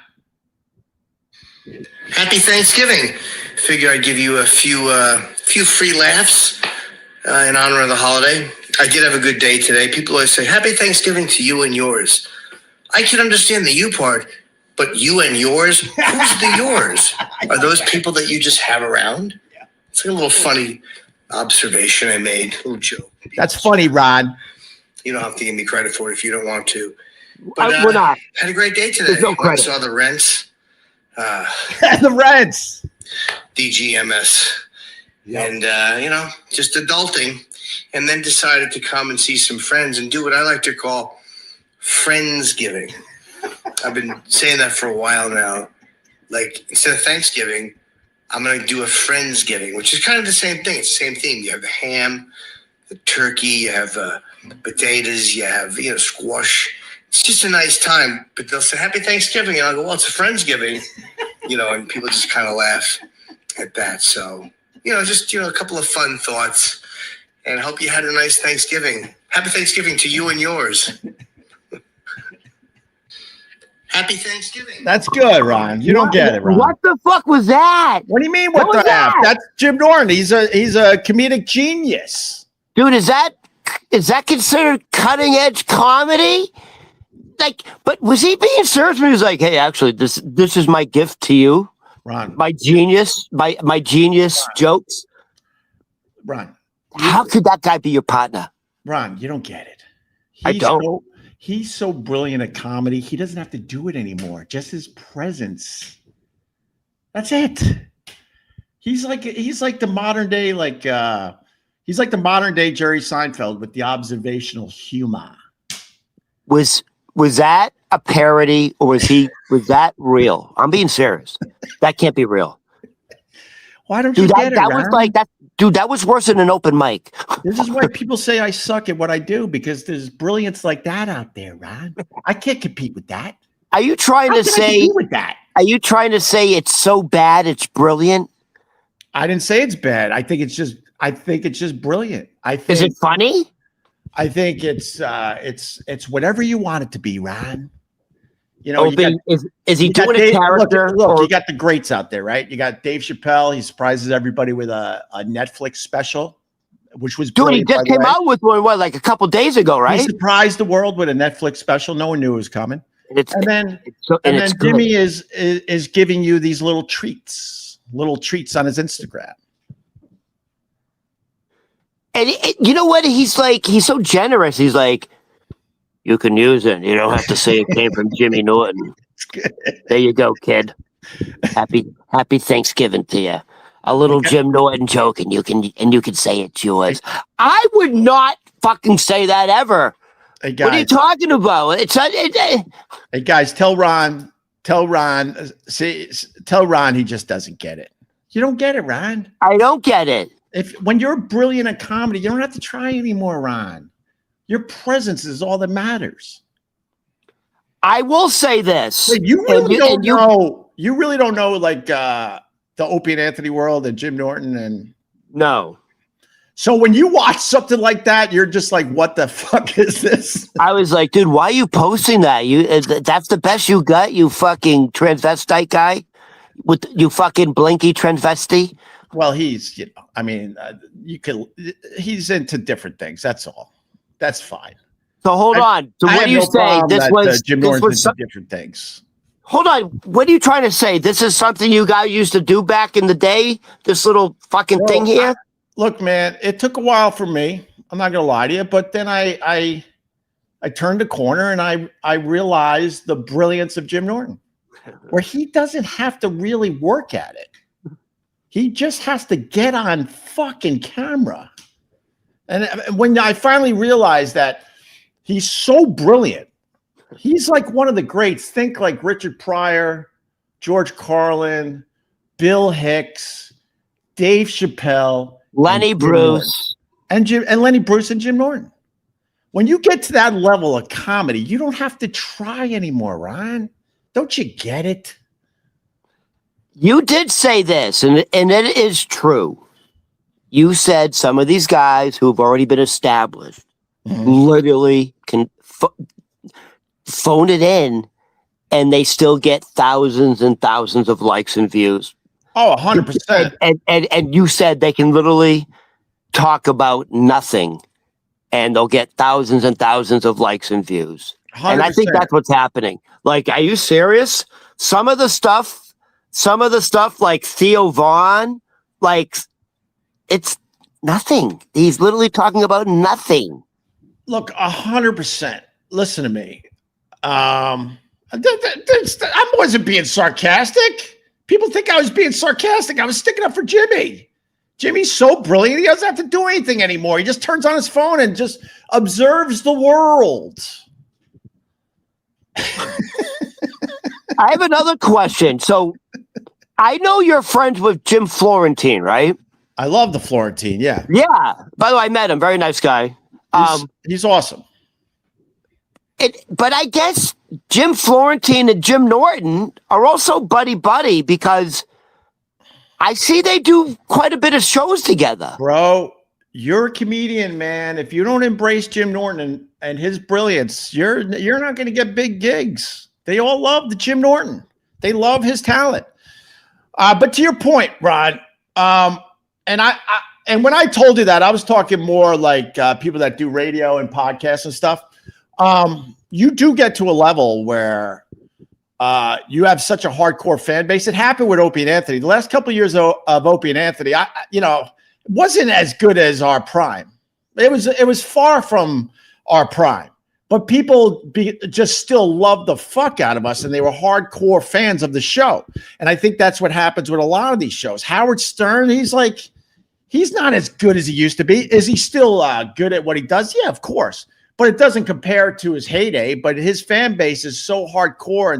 Happy Thanksgiving. Figure I'd give you a few free laughs in honor of the holiday. I did have a good day today. People always say, Happy Thanksgiving to you and yours. I can understand the you part, but you and yours? Who's the yours? Are those people that you just have around? Yeah. It's like a little funny observation I made, a little joke. That's funny, Ron. You don't have to give me credit for it if you don't want to. But, we're not. Had a great day today. There's no credit. I saw the Rents. The Reds. DGMS. Yep. And, just adulting. And then decided to come and see some friends and do what I like to call Friendsgiving. I've been saying that for a while now. Like, instead of Thanksgiving, I'm going to do a Friendsgiving, which is kind of the same thing. It's the same theme. You have the ham, the turkey, you have potatoes, you have, squash. It's just a nice time. But they'll say, Happy Thanksgiving. And I'll go, well, it's a Friendsgiving. And people just kind of laugh at that. So, just, a couple of fun thoughts. And I hope you had a nice Thanksgiving. Happy Thanksgiving to you and yours. Happy Thanksgiving. That's good, Ron. You don't get it, Ron. What the fuck was that? What do you mean? What the F? That's Jim Norton. He's a comedic genius. Dude, is that considered cutting edge comedy? Like, but was he being serious when he was like, hey, actually, this is my gift to you? Ron. My genius jokes. Ron. How could that guy be your partner? Ron, you don't get it. I don't. He's so brilliant at comedy. He doesn't have to do it anymore. Just his presence. That's it. He's like the modern day, he's like the modern day Jerry Seinfeld with the observational humor. Was that a parody or was that real? I'm being serious. That can't be real. Why don't you get it? That was like that, dude. That was worse than an open mic. This is why people say I suck at what I do, because there's brilliance like that out there, Ron. I can't compete with that. Are you trying to say with that? Are you trying to say it's so bad it's brilliant? I didn't say it's bad. I think it's just brilliant. Is it funny? I think it's whatever you want it to be, Ron. You know, is he doing a character? Look, you got the greats out there, right? You got Dave Chappelle. He surprises everybody with a Netflix special, which was brilliant. Dude, he just came out with one like a couple days ago, right? He surprised the world with a Netflix special. No one knew it was coming. And then Jimmy is giving you these little treats on his Instagram. And you know what? He's so generous. He's like, you can use it. You don't have to say it came from Jimmy Norton. There you go, kid. Happy Thanksgiving to you. A little Jim Norton joke, and you can say it's yours. I would not fucking say that ever. Hey guys, what are you talking about? Hey guys, tell Ron he just doesn't get it. You don't get it, Ron. I don't get it. When you're brilliant at comedy, you don't have to try anymore, Ron. Your presence is all that matters. I will say this. Wait, you really don't know like the Opie and Anthony world and Jim Norton and no. So when you watch something like that, you're just like, what the fuck is this? I was like, dude, why are you posting that? That's the best you got, you fucking transvestite guy? With you fucking blinky transvestite? Well, he's into different things. That's all. That's fine. So hold on. So what do you say? Jim Norton's into different things. Hold on. What are you trying to say? This is something you guys used to do back in the day? This little fucking thing here? Look, man, it took a while for me. I'm not gonna lie to you, but then I turned a corner and I realized the brilliance of Jim Norton, where he doesn't have to really work at it. He just has to get on fucking camera. And when I finally realized that he's so brilliant, he's like one of the greats. Think like Richard Pryor, George Carlin, Bill Hicks, Dave Chappelle, Lenny Bruce, and Lenny Bruce and Jim Norton. When you get to that level of comedy, you don't have to try anymore, Ron. Don't you get it? You did say this, and it is true. You said some of these guys who have already been established literally can phone it in, and they still get thousands and thousands of likes and views. Oh, 100%. And you said they can literally talk about nothing, and they'll get thousands and thousands of likes and views. 100%. And I think that's what's happening. Like, are you serious? Some of the stuff like Theo Vaughn, like, it's nothing. He's literally talking about nothing. Look, 100%. Listen to me. I wasn't being sarcastic. People think I was being sarcastic. I was sticking up for Jimmy. Jimmy's so brilliant, he doesn't have to do anything anymore. He just turns on his phone and just observes the world. I have another question. So I know you're friends with Jim Florentine, right? I love the Florentine, yeah. Yeah. By the way, I met him. Very nice guy. He's awesome. But I guess Jim Florentine and Jim Norton are also buddy-buddy because I see they do quite a bit of shows together. Bro, you're a comedian, man. If you don't embrace Jim Norton and his brilliance, you're not going to get big gigs. They all love the Jim Norton. They love his talent. But to your point, Ron, and when I told you that, I was talking more like people that do radio and podcasts and stuff. You do get to a level where you have such a hardcore fan base. It happened with Opie and Anthony. The last couple of years of Opie and Anthony, wasn't as good as our prime. It was far from our prime. but people just still love the fuck out of us, and they were hardcore fans of the show. And I think that's what happens with a lot of these shows. Howard Stern, he's not as good as he used to be. Is he still good at what he does? Yeah, of course. But it doesn't compare to his heyday. But his fan base is so hardcore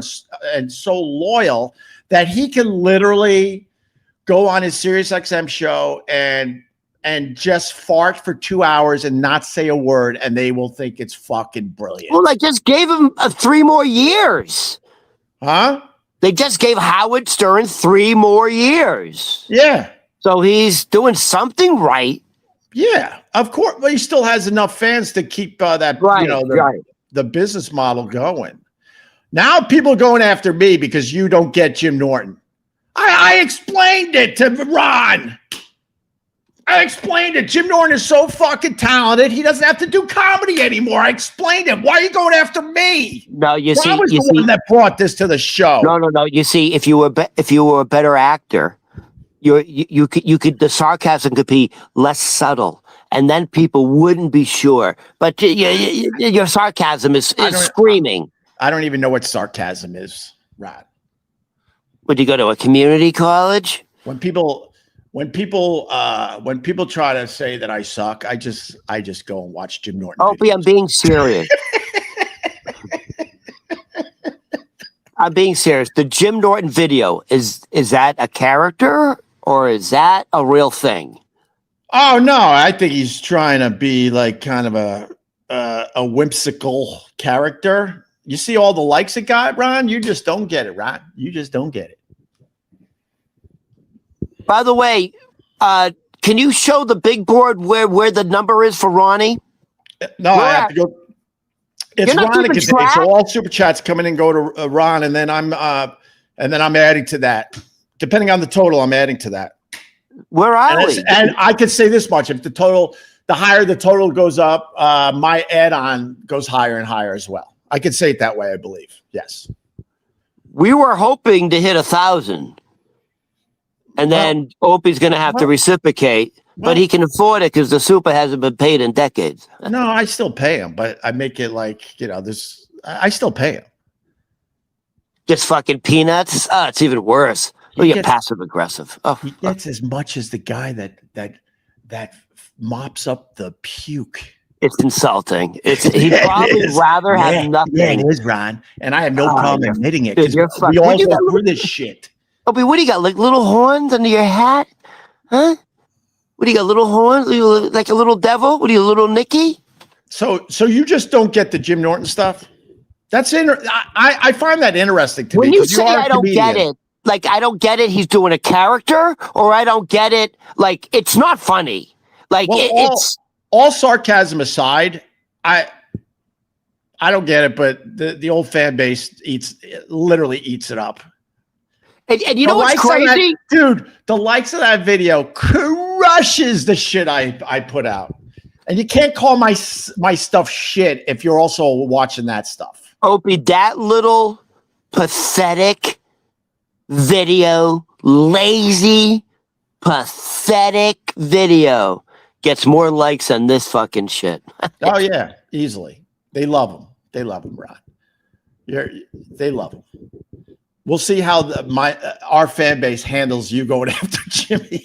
and so loyal that he can literally go on his SiriusXM show and just fart for 2 hours and not say a word, and they will think it's fucking brilliant. Well, I just gave him 3 more years. Huh? They just gave Howard Stern 3 more years. Yeah. So he's doing something right. Yeah, of course. Well, he still has enough fans to keep the business model going. Now people are going after me because you don't get Jim Norton. I explained it to Ron. I explained it. Jim Norton is so fucking talented. He doesn't have to do comedy anymore. I explained it. Why are you going after me? No, you see, I was the one that brought this to the show. No. You see, if you were a better actor, you could the sarcasm could be less subtle, and then people wouldn't be sure. But your sarcasm is screaming. I don't even know what sarcasm is, Rod. Would you go to a community college? When people try to say that I suck, I just go and watch Jim Norton. Opie, I'm being serious. I'm being serious. The Jim Norton video, is that a character or is that a real thing? Oh no, I think he's trying to be like kind of a whimsical character. You see all the likes it got, Ron? You just don't get it, Ron. You just don't get it. By the way, can you show the big board where the number is for Ronnie? No, I have to go. It's Ronukkah Day, so all super chats come in and go to Ron, and then I'm adding to that. Depending on the total, I'm adding to that. Where are we? And I could say this much: if the higher the total goes up, my add-on goes higher and higher as well. I could say it that way, I believe. Yes. We were hoping to hit 1,000. And then Opie's going to have to reciprocate, but he can afford it because the super hasn't been paid in decades. No, I still pay him, but I make it like, this. I still pay him. Just fucking peanuts? Oh, it's even worse. Oh, you're passive aggressive. Oh, he gets as much as the guy that mops up the puke. It's insulting. He'd probably rather have nothing. Yeah, it is, Ron. And I have no problem admitting it because we all go through this shit. Opie, what do you got? Like little horns under your hat? Huh? What do you got? Little horns? Are you like a little devil? What are you, a little Nicky? So you just don't get the Jim Norton stuff? That's I find that interesting to me. When you say I don't get it, like I don't get it, he's doing a character, or I don't get it, like it's not funny. Like it's all sarcasm aside, I don't get it, but the old fan base literally eats it up. And you know what's crazy? Dude, the likes of that video crushes the shit I put out. And you can't call my stuff shit if you're also watching that stuff. Opie, that little pathetic video, lazy, pathetic video gets more likes than this fucking shit. Oh, yeah, easily. They love him. They love him, Ron. They love him. We'll see how our fan base handles you going after Jimmy.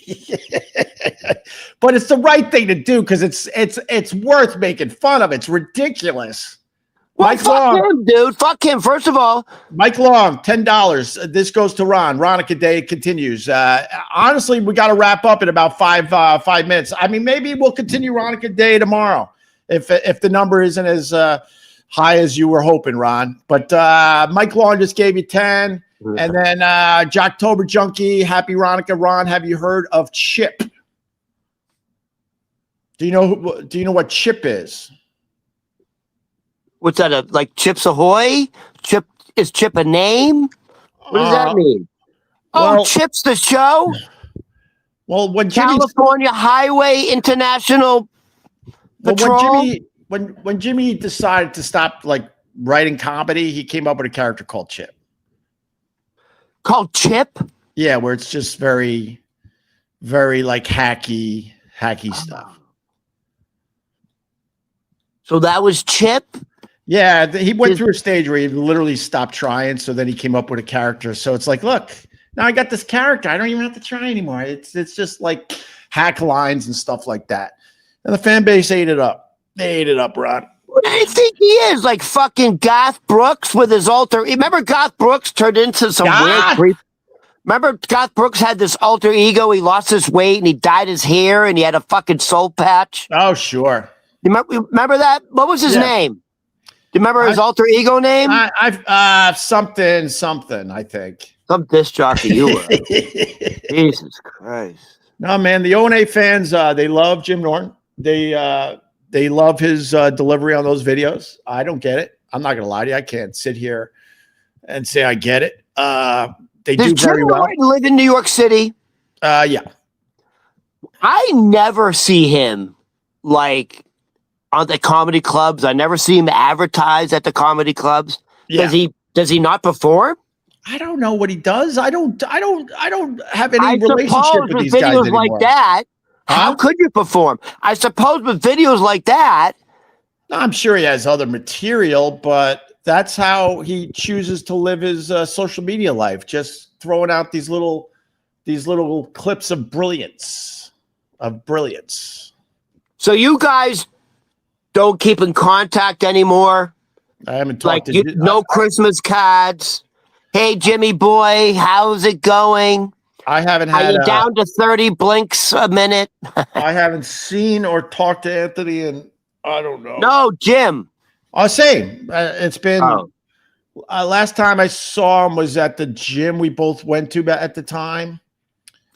But it's the right thing to do because it's worth making fun of. It's ridiculous. Well, fuck him, dude. Fuck him. First of all, Mike Long, $10. This goes to Ron. Ronukkah Day continues. Honestly, we got to wrap up in about 5 minutes. I mean, maybe we'll continue Ronukkah Day tomorrow if the number isn't as high as you were hoping, Ron. But Mike Long just gave you 10. And then Jocktober Junkie, happy Ronukkah. Ron, have you heard of Chip? Do you know what Chip is? What's that? Like Chips Ahoy? Is Chip a name? What does that mean? Oh, Chip's the show? Well, when California Highway International Patrol? When Jimmy decided to stop like writing comedy, he came up with a character called Chip. Called Chip? Yeah, where it's just very, very like hacky stuff. So that was Chip? Yeah, he went through a stage where he literally stopped trying. So then he came up with a character. So it's like, look, now I got this character. I don't even have to try anymore. It's just like hack lines and stuff like that. And the fan base ate it up. They ate it up, Ron. What do you think he is? Like fucking Garth Brooks with his alter. Remember Garth Brooks turned into some weird creep? Remember Garth Brooks had this alter ego. He lost his weight and he dyed his hair and he had a fucking soul patch. Oh, sure. You remember that? What was his name? Do you remember his alter ego name? Something, I think. Some disc jockey you were. Jesus Christ. No, man, the O&A fans, they love Jim Norton. They love his delivery on those videos. I don't get it. I'm not going to lie to you. I can't sit here and say I get it. They do very well. Does Jim Norton live in New York City? Yeah. I never see him like on the comedy clubs. I never see him advertise at the comedy clubs. Yeah. Does he not perform? I don't know what he does. I don't have any relationship with these guys anymore. Like that. How could you perform? I suppose with videos like that. I'm sure he has other material, but that's how he chooses to live his social media life. Just throwing out these little clips of brilliance. So you guys don't keep in contact anymore? I haven't talked to you. No Christmas cards. Hey, Jimmy boy, how's it going? I haven't had. Are you down to 30 blinks a minute? I haven't seen or talked to Anthony in, I don't know. No, Jim. Oh, same. It's been last time I saw him was at the gym we both went to at the time.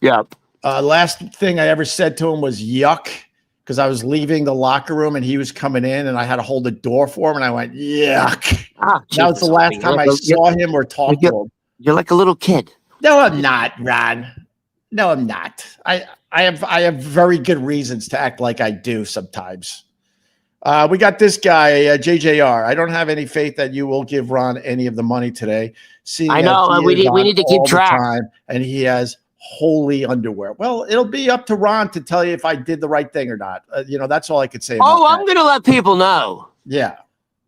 Yep. Last thing I ever said to him was yuck, because I was leaving the locker room and he was coming in and I had to hold the door for him and I went yuck. That was the last time I saw him or talked to him. You're like a little kid. No, I'm not, Ron. No, I'm not. I have very good reasons to act like I do sometimes. We got this guy, JJR. I don't have any faith that you will give Ron any of the money today. I know. We need to keep track. And he has holy underwear. Well, it'll be up to Ron to tell you if I did the right thing or not. That's all I could say. I'm going to let people know. Yeah.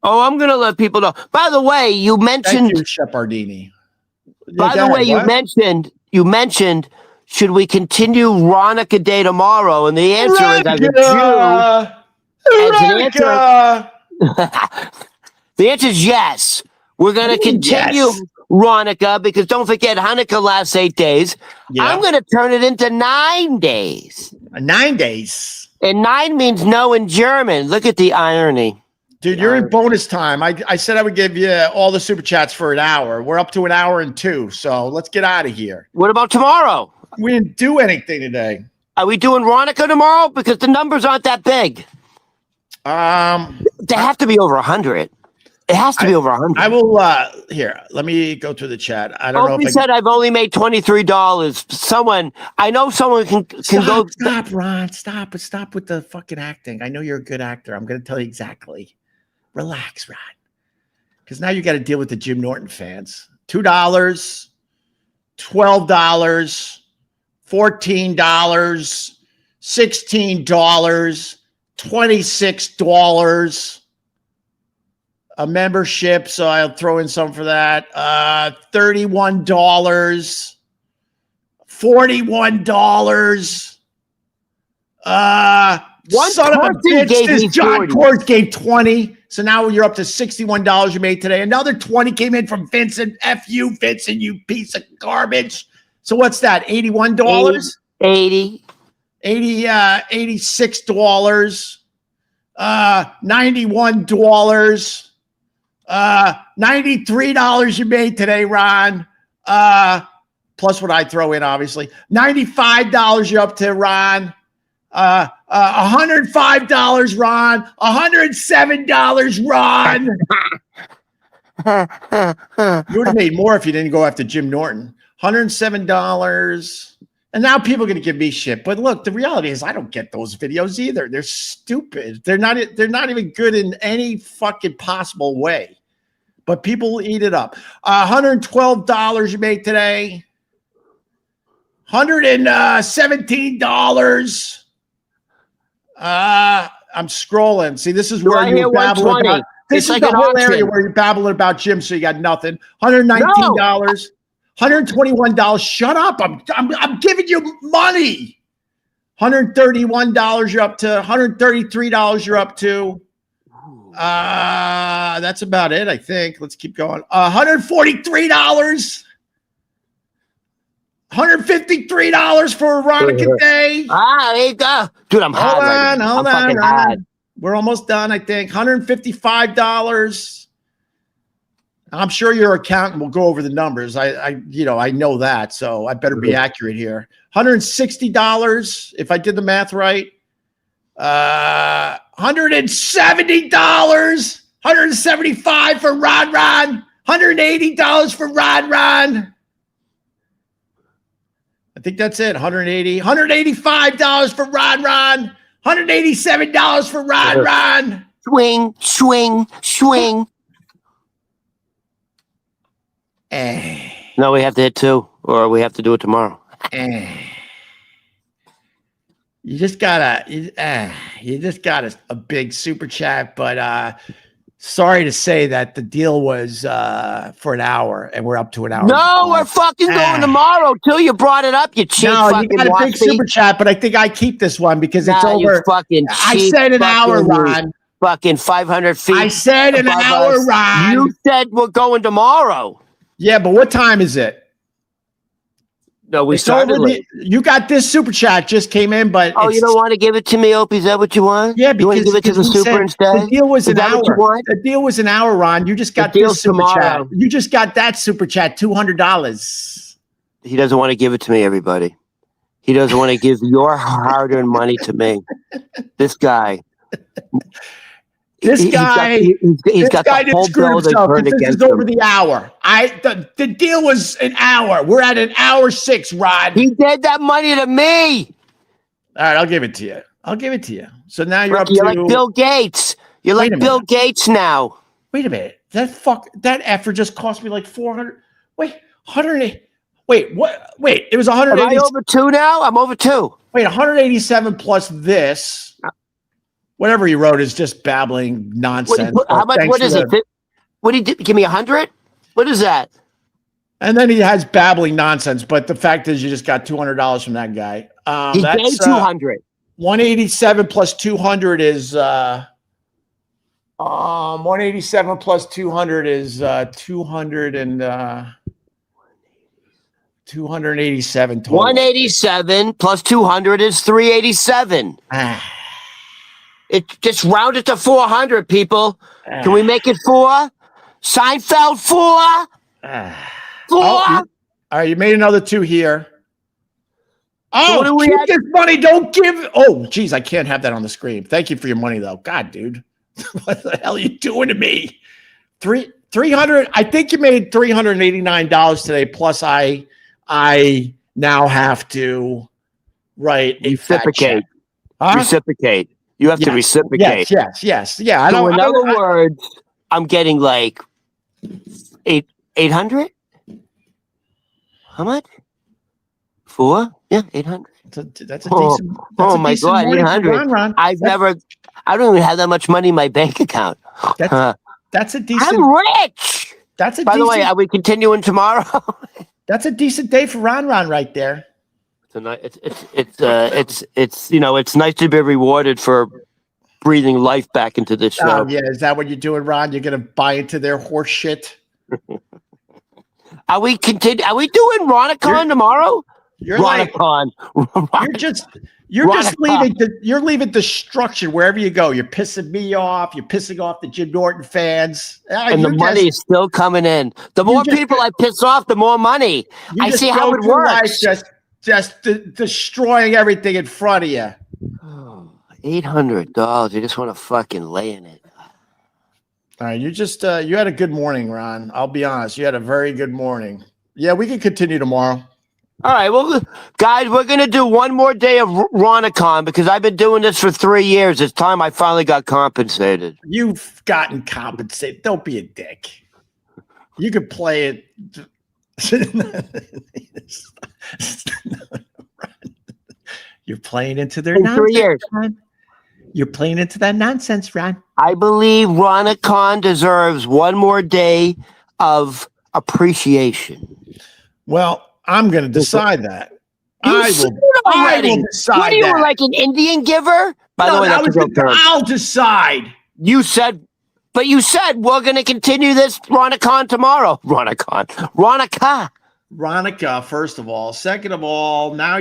Oh, I'm going to let people know. By the way, you mentioned. Thank you, Shepardini. By the way, you mentioned, should we continue Ronukkah Day tomorrow? And the answer is, as a Jew, the answer is yes. We're going to continue Ronukkah because don't forget, Hanukkah lasts 8 days. Yeah. I'm going to turn it into 9 days. 9 days. And 9 means no in German. Look at the irony. Dude, you're in bonus time. I said I would give you all the super chats for an hour. We're up to an hour and 2, so let's get out of here. What about tomorrow? We didn't do anything today. Are we doing Ronukkah tomorrow? Because the numbers aren't that big. They have to be over 100. It has to be over 100. I will. Here, let me go through the chat. I don't know. He said I've only made $23. I know someone can go. Stop, Ron. Stop with the fucking acting. I know you're a good actor. I'm going to tell you exactly. Relax, Ron. Because now you got to deal with the Jim Norton fans. $2, $12, $14, $16, $26. A membership, so I'll throw in some for that. $31, $41. One son of a bitch, this John 40. Court gave 20. So now you're up to $61 you made today. Another 20 came in from Vincent. F you, Vincent, you piece of garbage. So what's that? $81? 80. $86. $91. $93 you made today, Ron. Plus what I throw in, obviously. $95 you're up to, Ron. $105, Ron. $107, Ron. You would have made more if you didn't go after Jim Norton. $107. And now people are going to give me shit. But look, the reality is I don't get those videos either. They're stupid. They're not even good in any fucking possible way. But people eat it up. $112 you made today. $117. I'm scrolling. See, this is where you're babbling about. this is like the an whole area auction. where you're babbling about Jim, so you got nothing. $119, $121. Shut up! I'm giving you money. $131 you're up to. $133 you're up to. That's about it, I think. Let's keep going. $143. $153 for a Ronukkah day. There you go. Dude, I'm hot right now. Hold I'm on, fucking Ron. hot. We're almost done, I think. $155. I'm sure your accountant will go over the numbers. I know that, so I better be accurate here. $160 if I did the math right. $170. $175 for Ron. $180 for Ron. I think that's it. $180. $185 for Ron. $187 for Ron. Swing. No, we have to hit 2, or we have to do it tomorrow. You just got a big super chat, but sorry to say that the deal was for an hour, and we're up to an hour. No, we're fucking going tomorrow too. You brought it up, you cheap fucking you got a big super chat, but I think I keep this one because it's over. You fucking I said an hour, Ron. Fucking 500 feet. I said an hour, Ron. You said we're going tomorrow. Yeah, but what time is it? No, we started late. You got this super chat just came in, but you don't want to give it to me, Opie? Is that what you want? Yeah, you want to give it to the super instead? The deal was an hour. The deal was an hour, Ron. You just got this super chat. You just got that super chat, $200. He doesn't want to give it to me, everybody. He doesn't want to give your hard-earned money to me. This guy. He's got the whole bill that's turned against him. Over the hour. The deal was an hour. We're at an hour 6, Rod. He gave that money to me. All right, I'll give it to you. So now you're up to. You're like Bill Gates. You're like Bill Gates now. Wait a minute. That effort just cost me like 400. Wait, 108. Wait, what? Wait, it was 180. Am I over 2 now? I'm over 2. Wait, 187 plus this. Whatever he wrote is just babbling nonsense. How much? What is it? What did he give me? 100? What is that? And then he has babbling nonsense. But the fact is, you just got $200 from that guy. He gave 200. 187 plus 200 is 187 plus 200 is 200 and 287 total. 187 plus 200 is 387. It just rounded to 400, people. Can we make it 4? Seinfeld 4? 4? All right, you made another 2 here. Oh, so keep this money. Don't give. Oh, geez, I can't have that on the screen. Thank you for your money, though. God, dude. What the hell are you doing to me? 300. I think you made $389 today. Plus, I now have to write a reciprocate. Reciprocate. You have to reciprocate. Yes. Yeah. So in other words, I'm getting like 800. How much? 4? Yeah, 800. That's a decent. Oh my God, 800. I don't even have that much money in my bank account. That's a decent. I'm rich. By the way, are we continuing tomorrow? That's a decent day for Ron right there. It's nice to be rewarded for breathing life back into this show. Oh, yeah, is that what you're doing, Ron? You're gonna buy into their horse shit? Are we doing Ronukkah tomorrow? You're leaving destruction wherever you go. You're pissing me off. You're pissing off the Jim Norton fans. And the money is still coming in. The more people I piss off, the more money. I see how it works. Just destroying everything in front of you. $800. You just want to fucking lay in it. All right, you had a good morning, Ron. I'll be honest. You had a very good morning. Yeah, we can continue tomorrow. All right, well, guys, we're going to do one more day of Ronukkah because I've been doing this for 3 years. It's time I finally got compensated. You've gotten compensated. Don't be a dick. You could play it. You're playing into their in 3 years. You're playing into that nonsense, Ron. I believe Ronukkah deserves one more day of appreciation. Well, I'm going to decide that. I will decide What are you, that. like an Indian giver? By the way, that's a real term. I'll decide. You said we're going to continue this Ronukkah tomorrow. Ronukkah. Ronukkah, first of all. Second of all, now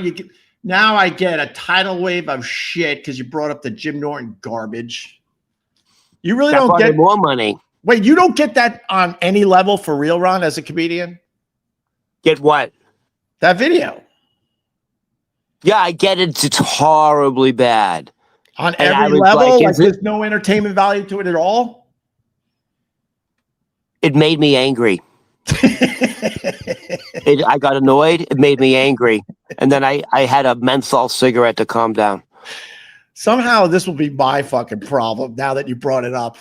I get a tidal wave of shit because you brought up the Jim Norton garbage. You really don't get more money. Wait, you don't get that on any level for real, Ron, as a comedian? Get what? That video. Yeah, I get it. It's horribly bad. On every level? Like there's no entertainment value to it at all? It made me angry. I got annoyed. It made me angry. And then I had a menthol cigarette to calm down. Somehow this will be my fucking problem now that you brought it up.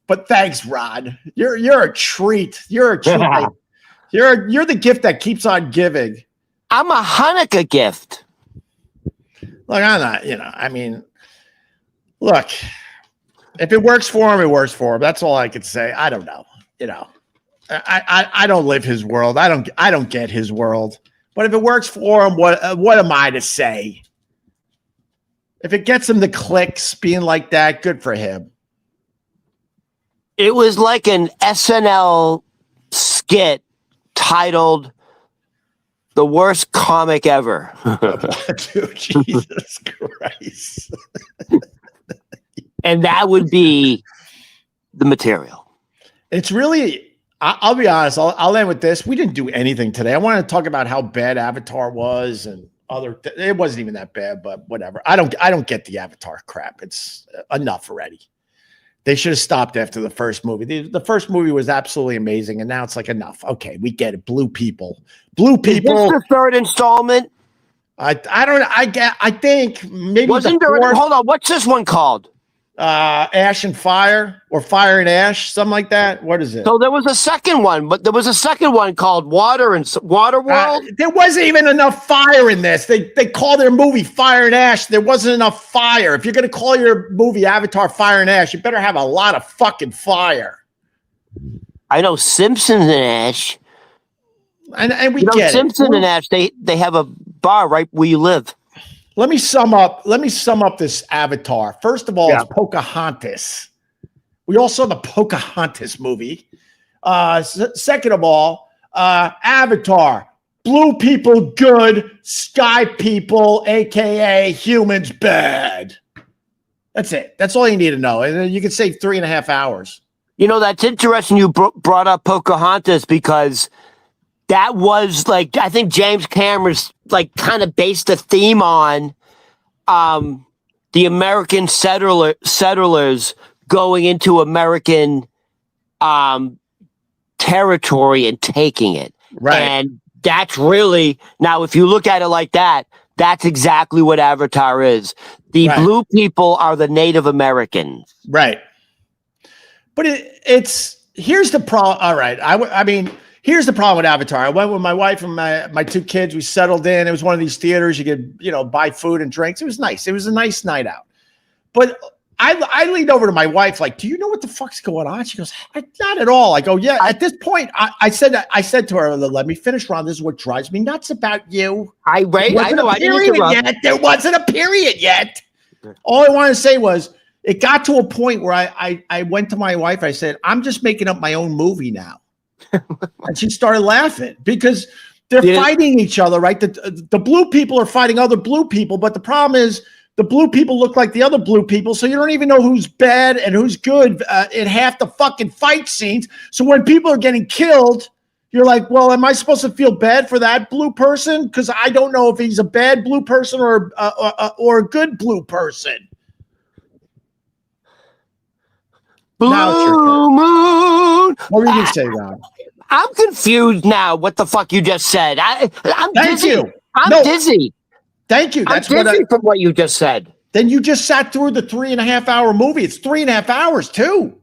But thanks, Rod. You're a treat. You're a treat. You're the gift that keeps on giving. I'm a Hanukkah gift. Look, I'm not, I mean, look, if it works for him, it works for him. That's all I can say. I don't know. I don't live his world. I don't get his world. But if it works for him, what am I to say? If it gets him the clicks being like that, good for him. It was like an SNL skit titled "The Worst Comic Ever." Dude, Jesus Christ. And that would be the material. It's really, I'll be honest, I'll end with this. We didn't do anything today. I wanted to talk about how bad Avatar was and it wasn't even that bad, but whatever. I don't get the Avatar crap. It's enough already. They should have stopped after the first movie. The first movie was absolutely amazing, and now it's like enough. Okay, we get it. Blue people. Is this the third installment? I don't. I think maybe wasn't there? Hold on. What's this one called? Ash and Fire, or Fire and Ash, something like that. What is it? So there was a second one, but there was a second one called Water World. There wasn't even enough fire in this. They called their movie Fire and Ash. There wasn't enough fire. If you're going to call your movie Avatar Fire and Ash, you better have a lot of fucking fire. I know Simpsons and Ash. And we get Simpsons and Ash, they have a bar right where you live. Let me sum up this Avatar. First of all, it's Pocahontas. We all saw the Pocahontas movie. Second of all, Avatar. Blue people good, sky people, aka humans bad. That's it. That's all you need to know. And then you can save 3.5 hours. That's interesting you brought up Pocahontas because that was like, I think James Cameron's like kind of based the theme on the American settlers going into American territory and taking it. Right. And that's really, now if you look at it like that, that's exactly what Avatar is. The blue people are the Native Americans. Right. But here's the problem. All right. I mean, here's the problem with Avatar. I went with my wife and my 2 kids. We settled in. It was one of these theaters. You could, buy food and drinks. It was nice. It was a nice night out. But I leaned over to my wife, like, do you know what the fuck's going on? She goes, not at all. I go, yeah. At this point, I said to her, let me finish, Ron. This is what drives me nuts about you. I know. I didn't interrupt. There wasn't a period yet. All I wanted to say was, it got to a point where I went to my wife. I said, I'm just making up my own movie now. And she started laughing because they're fighting each other, right? The blue people are fighting other blue people, but the problem is the blue people look like the other blue people, so you don't even know who's bad and who's good in half the fucking fight scenes. So when people are getting killed, you're like, well, am I supposed to feel bad for that blue person? Because I don't know if he's a bad blue person or a good blue person. Blue moon. What were you going to say, Ron? I'm confused now. What the fuck you just said? I'm Thank dizzy. you. I'm dizzy. Thank you. That's I'm dizzy from what you just said. Then you just sat through the 3.5 hour movie. It's 3.5 hours too.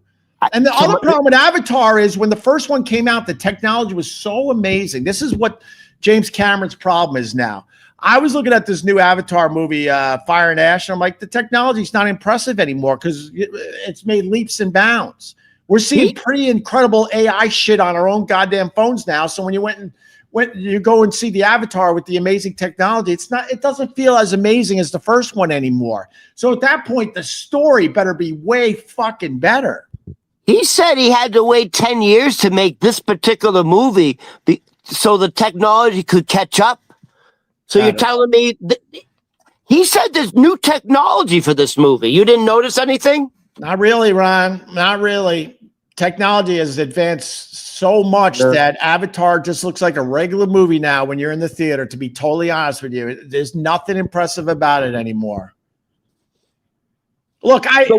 And the other problem with Avatar is when the first one came out, the technology was so amazing. This is what James Cameron's problem is now. I was looking at this new Avatar movie, Fire and Ash, and I'm like, the technology's not impressive anymore because it's made leaps and bounds. We're seeing pretty incredible AI shit on our own goddamn phones now. So when you go and see the Avatar with the amazing technology, it doesn't feel as amazing as the first one anymore. So at that point, the story better be way fucking better. He said he had to wait 10 years to make this particular movie so the technology could catch up. So you're telling me he said there's new technology for this movie. You didn't notice anything? Not really, Ron. Not really. Technology has advanced so much that Avatar just looks like a regular movie now when you're in the theater, to be totally honest with you. There's nothing impressive about it anymore. Look, the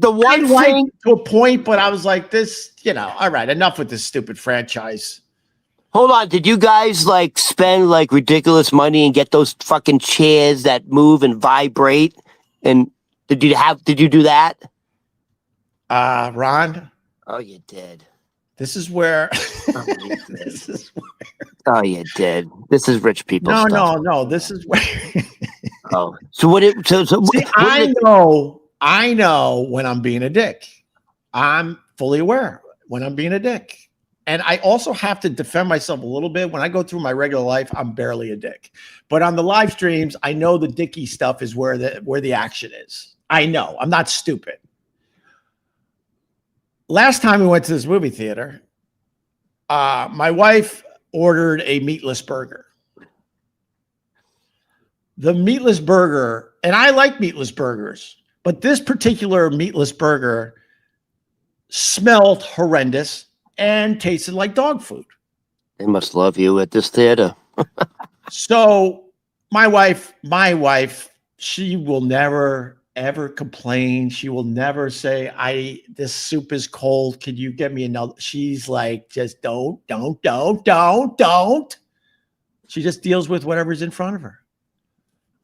one thing to a point, but I was like, this, all right, enough with this stupid franchise. Hold on, did you guys spend ridiculous money and get those fucking chairs that move and vibrate? And did you do that? Ron? Oh, you did. This is where Oh, you did. This is rich people stuff. No. This is where Oh. So what I know when I'm being a dick. I'm fully aware when I'm being a dick. And I also have to defend myself a little bit. When I go through my regular life, I'm barely a dick. But on the live streams, I know the dicky stuff is where the action is. I know. I'm not stupid. Last time we went to this movie theater, my wife ordered a meatless burger. The meatless burger, and I like meatless burgers, but this particular meatless burger smelled horrendous and tasted like dog food. They must love you at this theater. So my wife, she will never, ever complain. She will never say, this soup is cold. Could you get me another? She's like, just don't. She just deals with whatever's in front of her.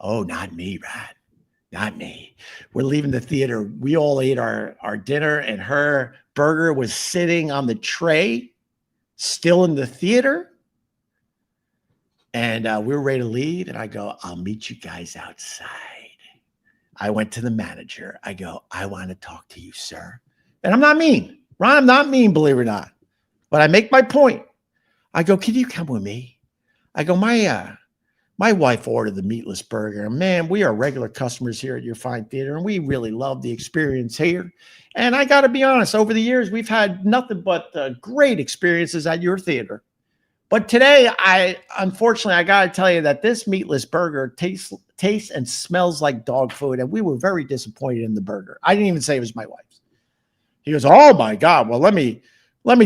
Oh, not me, Rat. Not me. We're leaving the theater. We all ate our dinner, and her burger was sitting on the tray, still in the theater. And we were ready to leave. And I go, I'll meet you guys outside. I went to the manager. I go, I want to talk to you, sir. And I'm not mean. Ron, I'm not mean, believe it or not. But I make my point. I go, can you come with me? I go, my wife ordered the meatless burger. Man, we are regular customers here at your fine theater, and we really love the experience here. And I got to be honest, over the years, we've had nothing but great experiences at your theater. But today, unfortunately, I got to tell you that this meatless burger tastes and smells like dog food, and we were very disappointed in the burger. I didn't even say it was my wife's. He goes, oh my God, well, let me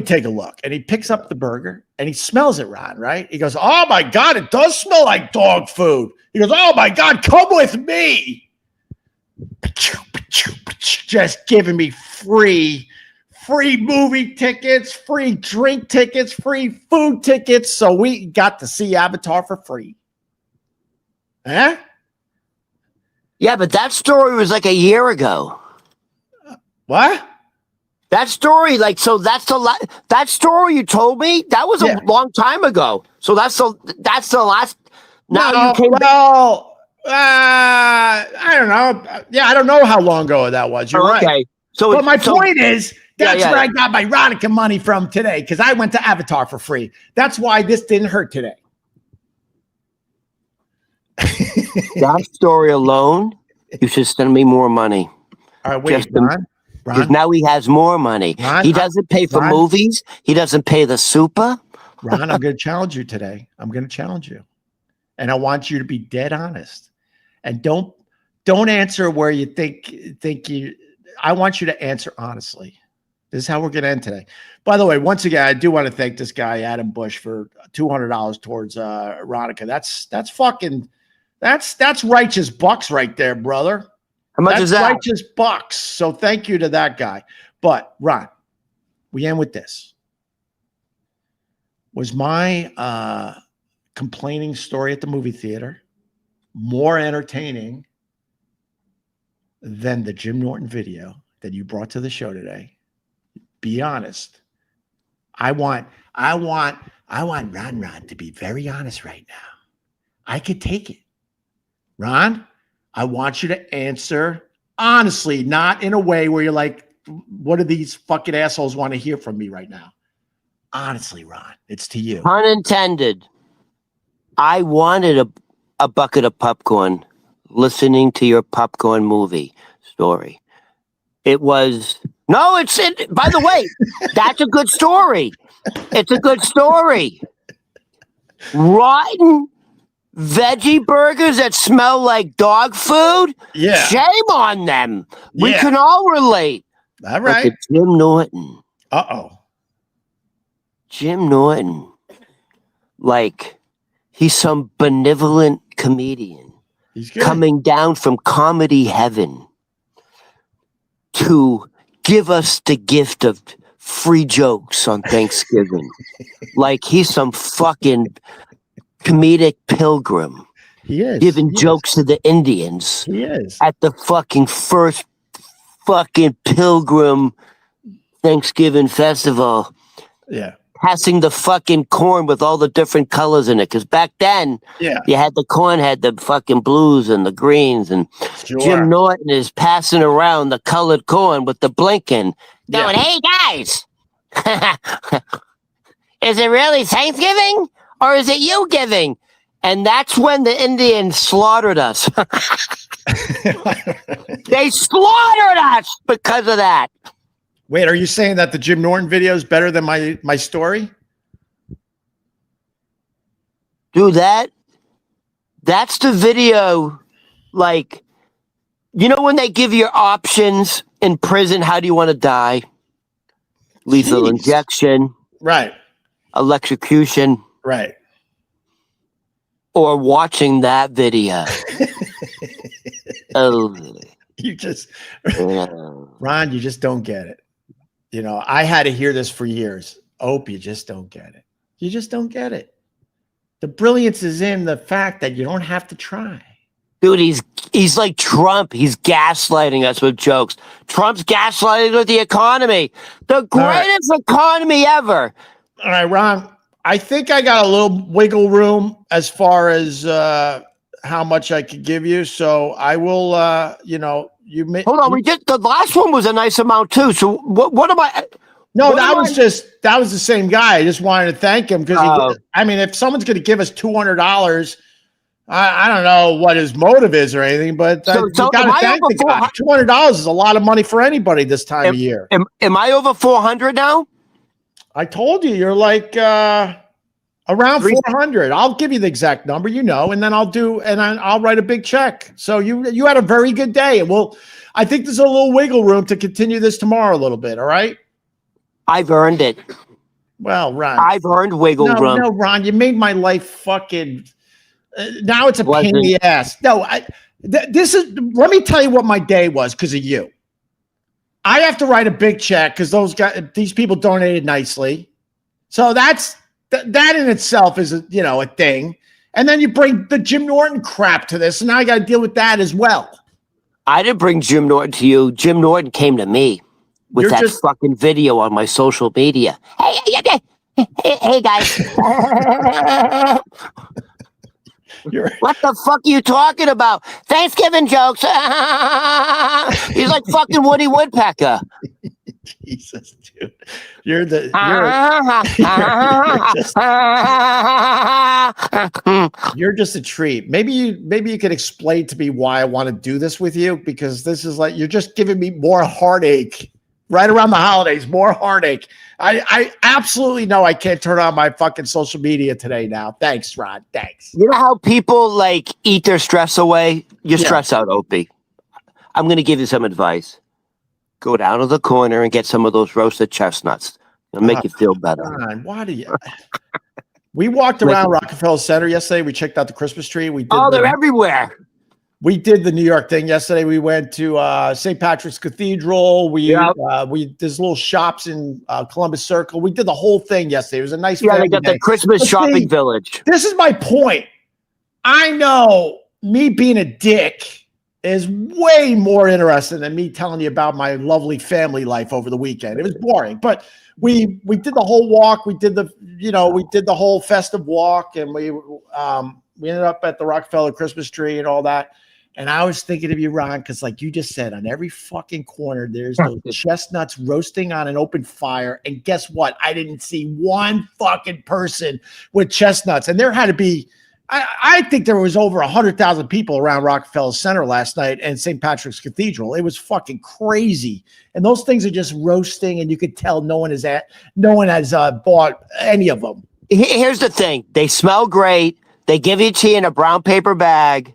take a look. And he picks up the burger and he smells it, Ron, right? He goes, oh my God, it does smell like dog food. He goes, oh my God, come with me. Just giving me free movie tickets, free drink tickets, free food tickets. So we got to see Avatar for free. Huh? Yeah, but that story was like a year ago. What? That story, that's that story you told me, that was a long time ago. So that's the last. Now you came. Well, I don't know. Yeah, I don't know how long ago that was. You're right. But my point is, that's where I got my Ronukkah money from today, because I went to Avatar for free. That's why this didn't hurt today. That story alone, you should send me more money. All right, wait, Ron. Because now he has more money. Ron, he doesn't pay for movies. He doesn't pay the super. Ron, I'm going to challenge you today. I'm going to challenge you. And I want you to be dead honest. And don't answer where you think you. I want you to answer honestly. This is how we're going to end today. By the way, once again, I do want to thank this guy, Adam Bush, for $200 towards Ronukkah. That's righteous bucks right there, brother. How much is that? Righteous bucks. So thank you to that guy. But Ron, we end with this. Was my complaining story at the movie theater more entertaining than the Jim Norton video that you brought to the show today? Be honest. I want Ron to be very honest right now. I could take it. Ron, I want you to answer honestly, not in a way where you're like, what do these fucking assholes want to hear from me right now? Honestly, Ron, it's to you. Pun intended. I wanted a bucket of popcorn listening to your popcorn movie story. It was, no, it's, by the way, that's a good story. It's a good story. Rotten veggie burgers that smell like dog food? Yeah. Shame on them. We Yeah. can all relate. All right. Look at Jim Norton. Uh-oh. Jim Norton. Like, he's some benevolent comedian. He's good. Coming down from comedy heaven to give us the gift of free jokes on Thanksgiving. Like he's some fucking comedic pilgrim. He is. Giving jokes to the Indians. He is. At the fucking first fucking pilgrim Thanksgiving festival. Yeah. Passing the fucking corn with all the different colors in it. Because back then, you had the corn had the fucking blues and the greens. And Jim Norton is passing around the colored corn with the blinking. Going, hey guys, is it really Thanksgiving? Or is it you giving? And that's when the Indians slaughtered us. They slaughtered us because of that. Wait, are you saying that the Jim Norton video is better than my story? Dude, that's the video. Like, you know when they give you options in prison, how do you want to die? Lethal injection. Right. Electrocution. Right. Or watching that video. Oh. You just, Ron, you just don't get it. You know, I had to hear this for years. Opie, you just don't get it. You just don't get it. The brilliance is in the fact that you don't have to try. Dude, he's like Trump. He's gaslighting us with jokes. Trump's gaslighting with the economy. The greatest economy ever. All right, Ron, I think I got a little wiggle room as far as how much I could give you. So I will, hold on. We did the last one was a nice amount too. So what am I? No, that was the same guy. I just wanted to thank him because if someone's going to give us $200, I don't know what his motive is or anything, but you got to thank the guy. $200 is a lot of money for anybody this time of year. Am I over 400 now? I told you you're like around 400. I'll give you the exact number, and then I'll write a big check. So you had a very good day, and I think there's a little wiggle room to continue this tomorrow a little bit. All right. I've earned it. Well, Ron, I've earned wiggle room. No, Ron, you made my life fucking. Now it's a pain in the ass. No, this is. Let me tell you what my day was because of you. I have to write a big check because these people donated nicely. So that in itself is a thing. And then you bring the Jim Norton crap to this, and now I got to deal with that as well. I didn't bring Jim Norton to you. Jim Norton came to me with fucking video on my social media. Hey guys. What the fuck are you talking about? Thanksgiving jokes. He's like fucking Woody Woodpecker. Jesus, dude. You're just a treat. Maybe you could explain to me why I want to do this with you, because this is like you're just giving me more heartache right around the holidays, more heartache. I absolutely know I can't turn on my fucking social media today now. Thanks, Rod. Thanks. You know how people like eat their stress away? You stress out, Opie. I'm going to give you some advice. Go down to the corner and get some of those roasted chestnuts. It'll make you feel better. God, why do you? We walked around Rockefeller Center yesterday. We checked out the Christmas tree. They're everywhere. We did the New York thing yesterday. We went to St. Patrick's Cathedral. There's little shops in Columbus Circle. We did the whole thing yesterday. It was a nice. Yeah, they got the Christmas shopping village. This is my point. I know me being a dick is way more interesting than me telling you about my lovely family life over the weekend. It was boring, but we did the whole walk. We did the whole festive walk, and We ended up at the Rockefeller Christmas tree and all that. And I was thinking of you, Ron, because like you just said, on every fucking corner, there's those chestnuts roasting on an open fire. And guess what? I didn't see one fucking person with chestnuts. And there had to be, I think there was over 100,000 people around Rockefeller Center last night and St. Patrick's Cathedral. It was fucking crazy. And those things are just roasting, and you could tell no one has bought any of them. Here's the thing. They smell great. They give you tea in a brown paper bag.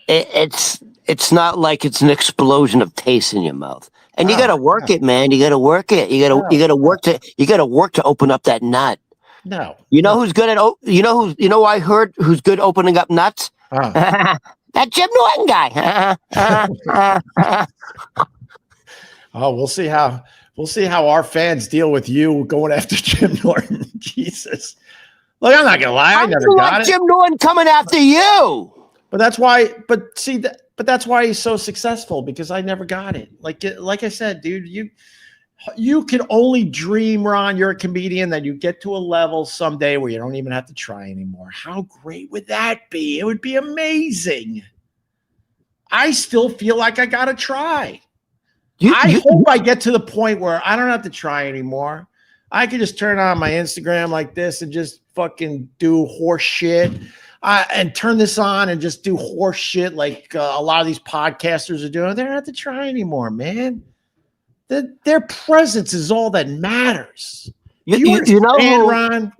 It's not like it's an explosion of taste in your mouth, and you got to work it, man. You got to work it. You got to work to open up that nut. No, you know who's good at I heard who's good opening up nuts. That Jim Norton guy. Oh, we'll see how our fans deal with you going after Jim Norton. Jesus, look, I'm not gonna lie, I never got it. Jim Norton coming after you. But that's why. But see that. But that's why he's so successful, because I never got it. Like I said, dude, you can only dream, Ron. You're a comedian that you get to a level someday where you don't even have to try anymore. How great would that be? It would be amazing. I still feel like I gotta try. I hope I get to the point where I don't have to try anymore. I can just turn on my Instagram like this and just fucking do horse shit. And turn this on and just do horse shit like a lot of these podcasters are doing. They don't have to try anymore, man. Their presence is all that matters. You know, Ron?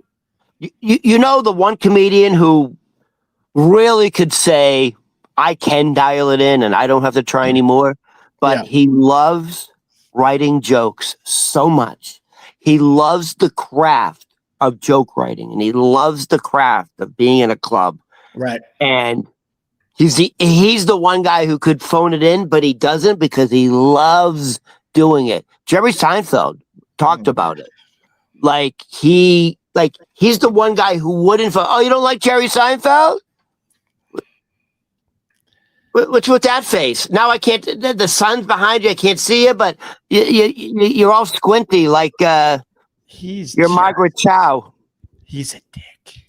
You know the one comedian who really could say, I can dial it in and I don't have to try anymore, but he loves writing jokes so much. He loves the craft of joke writing, and he loves the craft of being in a club. Right. And he's the one guy who could phone it in, but he doesn't because he loves doing it. Jerry Seinfeld talked about it. He's the one guy who wouldn't oh, you don't like Jerry Seinfeld? What's with that face? Now I can't, the sun's behind you, I can't see you, but you're all squinty like you're Margaret Chow. He's a dick.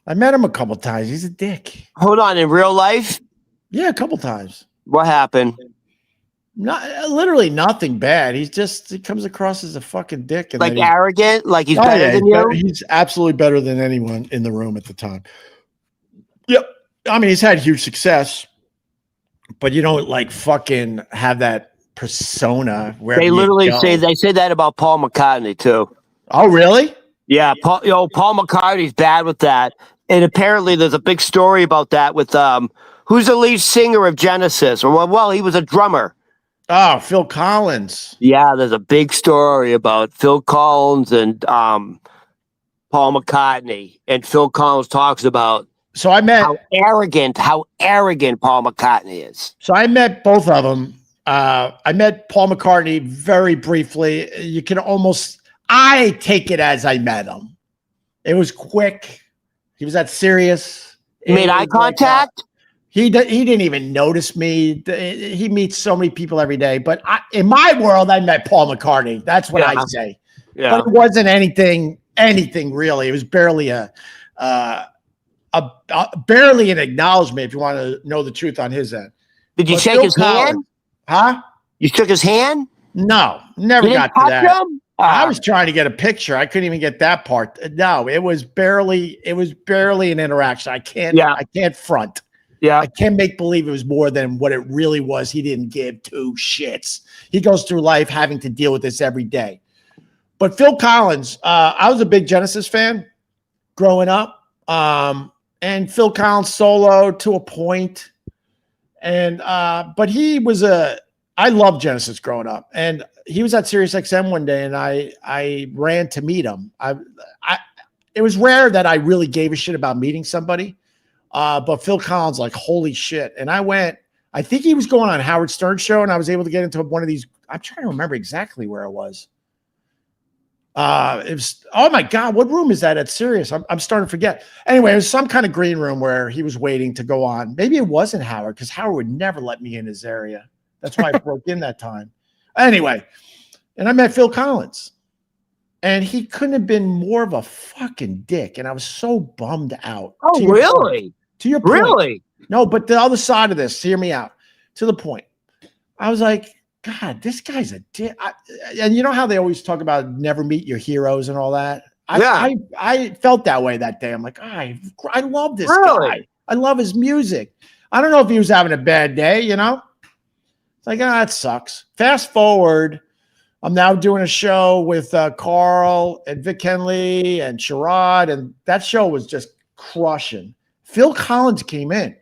I met him a couple times. He's a dick. Hold on, in real life? Yeah, a couple times. What happened? Literally nothing bad. He comes across as a fucking dick. And like arrogant? Like he's better than you? He's absolutely better than anyone in the room at the time. Yep. I mean, he's had huge success, but you don't like fucking have that persona where they literally say that about Paul McCartney too. Oh, really? Yeah, Paul McCartney's bad with that. And apparently there's a big story about that with who's the lead singer of Genesis? Well, he was a drummer. Oh, Phil Collins. Yeah, there's a big story about Phil Collins and Paul McCartney. And Phil Collins talks about how arrogant Paul McCartney is. So I met both of them. I met Paul McCartney very briefly. You can I take it as I met him. It was quick. He was that serious. You made eye contact? He didn't even notice me. He meets so many people every day. But in my world, I met Paul McCartney. That's what I say. Yeah. But it wasn't anything really. It was barely barely an acknowledgement, if you want to know the truth on his end. Did you shake his hand? Huh? You shook his hand? No, never got to that. I was trying to get a picture. I couldn't even get that part. No, it was barely an interaction. I can't front. Yeah. I can't make believe it was more than what it really was. He didn't give two shits. He goes through life having to deal with this every day. But Phil Collins, I was a big Genesis fan growing up. And Phil Collins solo to a point. And but he was I loved Genesis growing up. And he was at Sirius XM one day, and I ran to meet him. It was rare that I really gave a shit about meeting somebody. But Phil Collins, like, holy shit. And I went, I think he was going on Howard Stern show, and I was able to get into one of these. I'm trying to remember exactly where it was. It was, oh my God, what room is that at Sirius? I'm starting to forget. Anyway, it was some kind of green room where he was waiting to go on. Maybe it wasn't Howard, because Howard would never let me in his area. That's why I broke in that time. Anyway, and I met Phil Collins. And he couldn't have been more of a fucking dick. And I was so bummed out. Oh, really? To your point. Really? No, but the other side of this, hear me out. To the point. I was like, God, this guy's a dick. And you know how they always talk about never meet your heroes and all that? I felt that way that day. I'm like, I love this guy. I love his music. I don't know if he was having a bad day, you know? It's like, it sucks. Fast forward. I'm now doing a show with Carl and Vic Henley and Sherrod, and that show was just crushing. Phil Collins came in,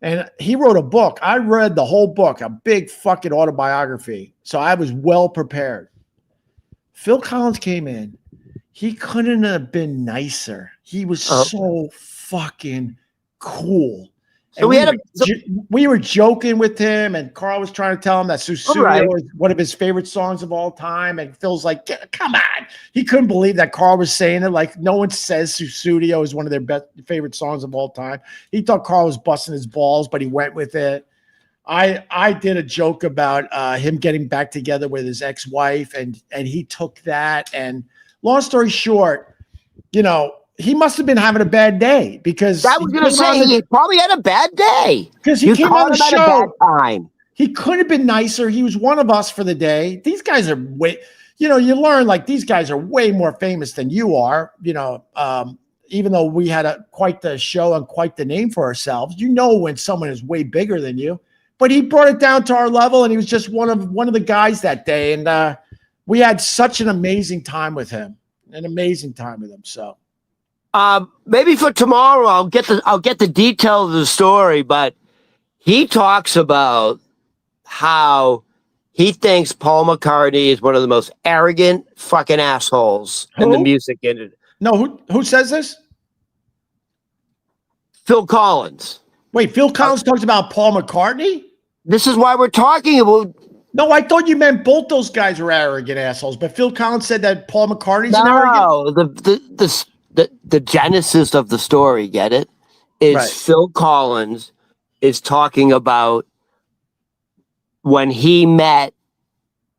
and he wrote a book. I read the whole book, a big fucking autobiography, so I was well prepared. Phil Collins came in. He couldn't have been nicer. He was so fucking cool. So we were joking with him, and Carl was trying to tell him that Susudio is one of his favorite songs of all time. And Phil's like, come on. He couldn't believe that Carl was saying it. Like, no one says Susudio is one of their favorite songs of all time. He thought Carl was busting his balls, but he went with it. I did a joke about him getting back together with his ex-wife, and he took that. And long story short, you know, he must have been having a bad day because I was going to say he probably had a bad day because he came on the show. Time. He couldn't have been nicer. He was one of us for the day. These guys are you learn like these guys are way more famous than you are. You know, even though we had quite the show and quite the name for ourselves, you know when someone is way bigger than you. But he brought it down to our level, and he was just one of the guys that day. And we had such an amazing time with him. So. Maybe for tomorrow I'll get the detail of the story, but he talks about how he thinks Paul McCartney is one of the most arrogant fucking assholes in the music industry. No, who says this? Phil Collins. Wait, Phil Collins talks about Paul McCartney? This is why we're talking about. No, I thought you meant both those guys were arrogant assholes, but Phil Collins said that Paul McCartney's an arrogant. No, the genesis of the story, get it? Is right. Phil Collins is talking about when he met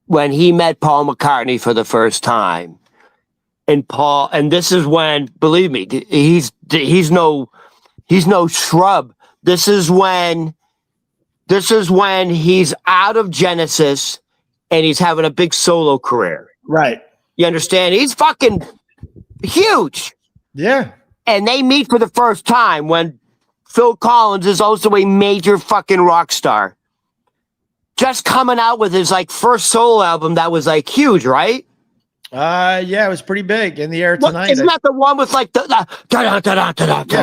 Paul McCartney for the first time. And this is when, believe me, he's no shrub. This is when he's out of Genesis and he's having a big solo career. Right. You understand? He's fucking huge. Yeah. And they meet for the first time when Phil Collins is also a major fucking rock star. Just coming out with his first solo album that was huge, right? Yeah, it was pretty big. In the Air Tonight. Isn't that the one with yeah,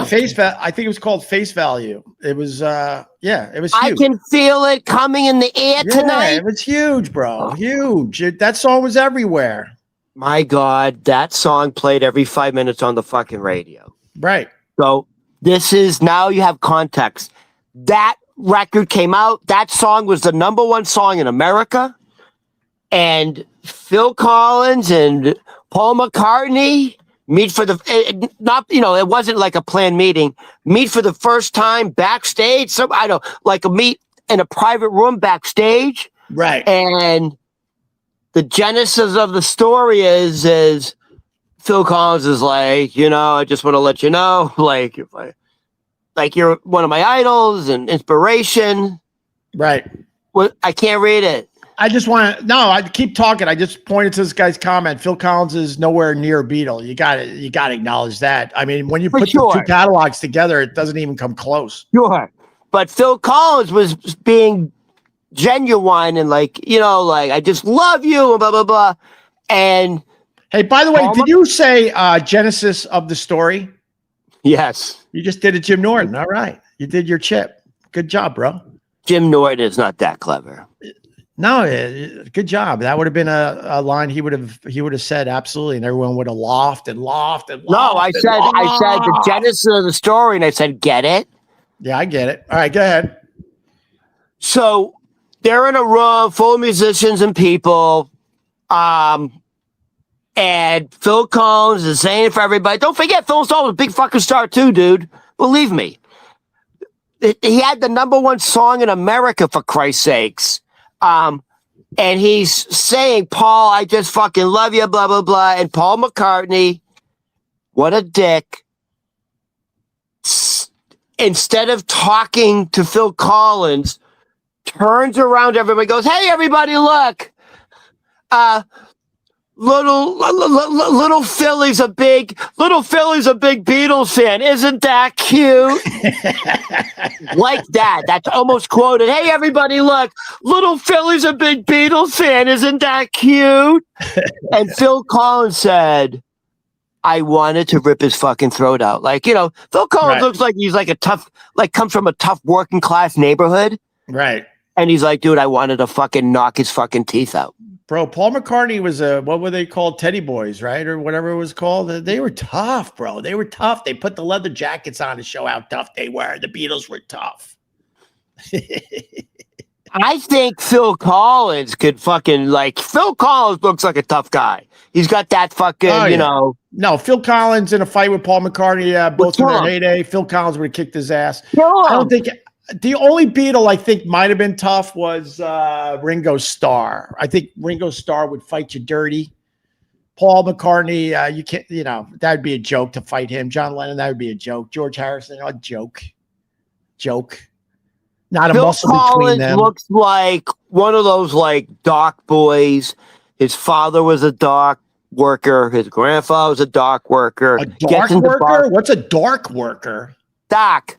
Face Value? I think it was called Face Value. It was it was huge. I can feel it coming in the air tonight. It was huge, bro. Huge. That song was everywhere. My God, that song played every 5 minutes on the fucking radio. Right. So this is, now you have context. That record came out. That song was the #1 song in America. And Phil Collins and Paul McCartney meet for it wasn't like a planned meeting. Meet for the first time backstage. A meet in a private room backstage. Right. And the genesis of the story is Phil Collins is like, I just want to let you know, you're one of my idols and inspiration. Right. Well, I can't read it. I keep talking. I just pointed to this guy's comment. Phil Collins is nowhere near a Beatle. You got to acknowledge that. I mean, when you put the two catalogs together, it doesn't even come close. Sure. But Phil Collins was being genuine and I just love you and blah, blah, blah. And hey, by the way, did you say genesis of the story? Yes. You just did it, Jim Norton. All right. You did your chip. Good job, bro. Jim Norton is not that clever. No, good job. That would have been a line he would have said absolutely, and everyone would have laughed and laughed and laughed. No, I said the genesis of the story, and I said, get it? Yeah, I get it. All right, go ahead. So they're in a room full of musicians and people, and Phil Collins is saying for everybody, don't forget, Phil Collins was a big fucking star too, dude. Believe me. He had the #1 song in America, for Christ's sakes. And he's saying, Paul, I just fucking love you, blah, blah, blah. And Paul McCartney, what a dick. Instead of talking to Phil Collins, turns around to everybody, goes, hey, everybody, look. Little Philly's a big Beatles fan. Isn't that cute? Like that. That's almost quoted. Hey, everybody, look. Little Philly's a big Beatles fan. Isn't that cute? And Phil Collins said, I wanted to rip his fucking throat out. Like, Phil Collins looks like he's like comes from a tough working class neighborhood. Right. And he's like, dude, I wanted to fucking knock his fucking teeth out. Bro, Paul McCartney was what were they called? Teddy Boys, right? Or whatever it was called. They were tough, bro. They were tough. They put the leather jackets on to show how tough they were. The Beatles were tough. I think Phil Collins could fucking Phil Collins looks like a tough guy. He's got that fucking, No, Phil Collins in a fight with Paul McCartney, both in their heyday. Phil Collins would have kicked his ass. I don't think the only Beatle I think might have been tough was Ringo Starr. I think Ringo Starr would fight you dirty. Paul McCartney, you can't, that'd be a joke to fight him. John Lennon, that would be a joke. George Harrison, a joke. Not a Phil muscle Collins between them. Looks like one of those dock boys. His father was a dock worker. His grandfather was a dock worker. A dock worker? What's a dock worker? Dock.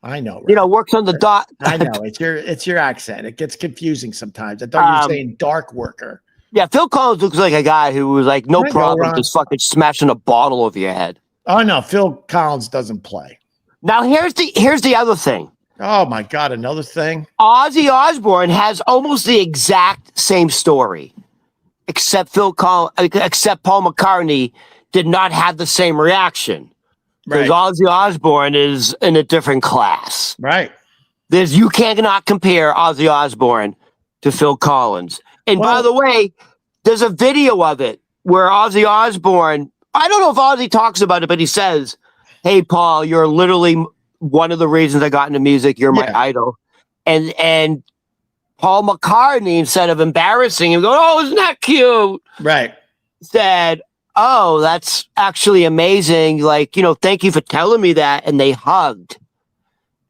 I know. Right? Works on the dock. I know. It's your accent. It gets confusing sometimes. I thought you were saying dark worker. Yeah, Phil Collins looks like a guy who was no problem just fucking smashing a bottle over your head. Oh no, Phil Collins doesn't play. Now here's the other thing. Oh my God, another thing. Ozzy Osbourne has almost the exact same story, except Paul McCartney did not have the same reaction. Because Ozzy Osbourne is in a different class. Right. You cannot compare Ozzy Osbourne to Phil Collins. And by the way, there's a video of it where Ozzy Osbourne, I don't know if Ozzy talks about it, but he says, hey, Paul, you're literally one of the reasons I got into music. You're my idol. And Paul McCartney, instead of embarrassing him, going, oh, isn't that cute? Right. Said, oh, that's actually amazing. Thank you for telling me that. And they hugged.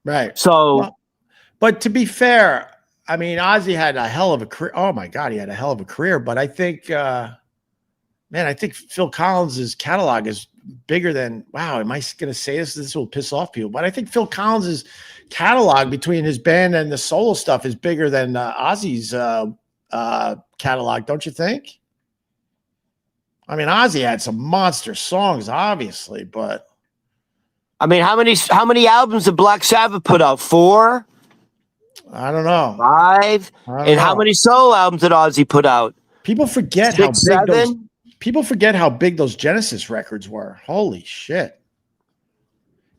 Right. So, but to be fair, I mean, Ozzy had a hell of a career. Oh my God, he had a hell of a career. But I think, I think Phil Collins' catalog is bigger than, wow, am I going to say this? This will piss off people. But I think Phil Collins' catalog between his band and the solo stuff is bigger than Ozzy's catalog, don't you think? I mean, Ozzy had some monster songs, obviously, but I mean, how many albums did Black Sabbath put out? 4? I don't know. 5? And how many solo albums did Ozzy put out? People forget 6, 7? People forget how big those Genesis records were. Holy shit.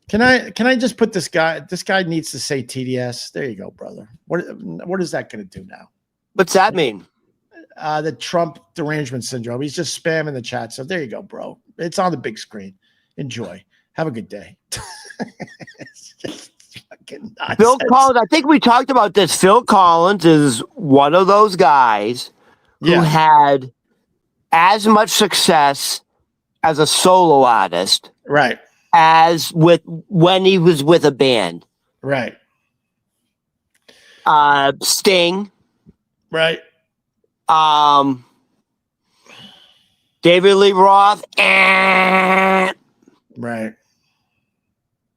Can I just put this guy needs to say TDS. There you go, brother. What is that going to do now? What's that mean? The Trump derangement syndrome. He's just spamming the chat. So there you go, bro. It's on the big screen. Enjoy. Have a good day. It's just fucking nonsense. Phil Collins, I think we talked about this. Phil Collins is one of those guys who had as much success as a solo artist, right, as when he was with a band. Right. Sting. Right. David Lee Roth. Right.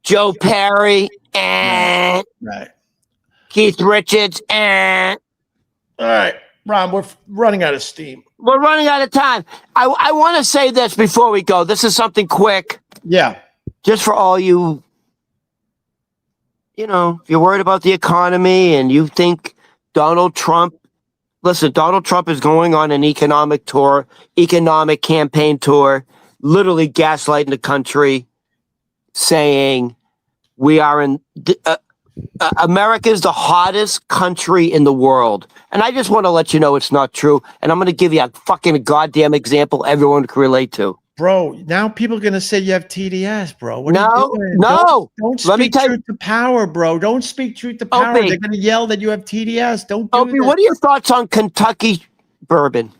Joe Perry. Right. Keith Richards. All right, Ron, we're running out of steam. We're running out of time. I want to say this before we go. This is something quick. Yeah. Just for all you, if you're worried about the economy and you think Donald Trump, listen, Donald Trump is going on an economic campaign tour, literally gaslighting the country, saying we are in America is the hottest country in the world. And I just want to let you know it's not true. And I'm going to give you a fucking goddamn example everyone can relate to. Bro, now people are going to say you have TDS, bro. What are you doing? No. Don't Let me speak tell you, truth to power, bro. Don't speak truth to power. Opie. They're going to yell that you have TDS. Don't do Opie, this. what are your thoughts on Kentucky bourbon?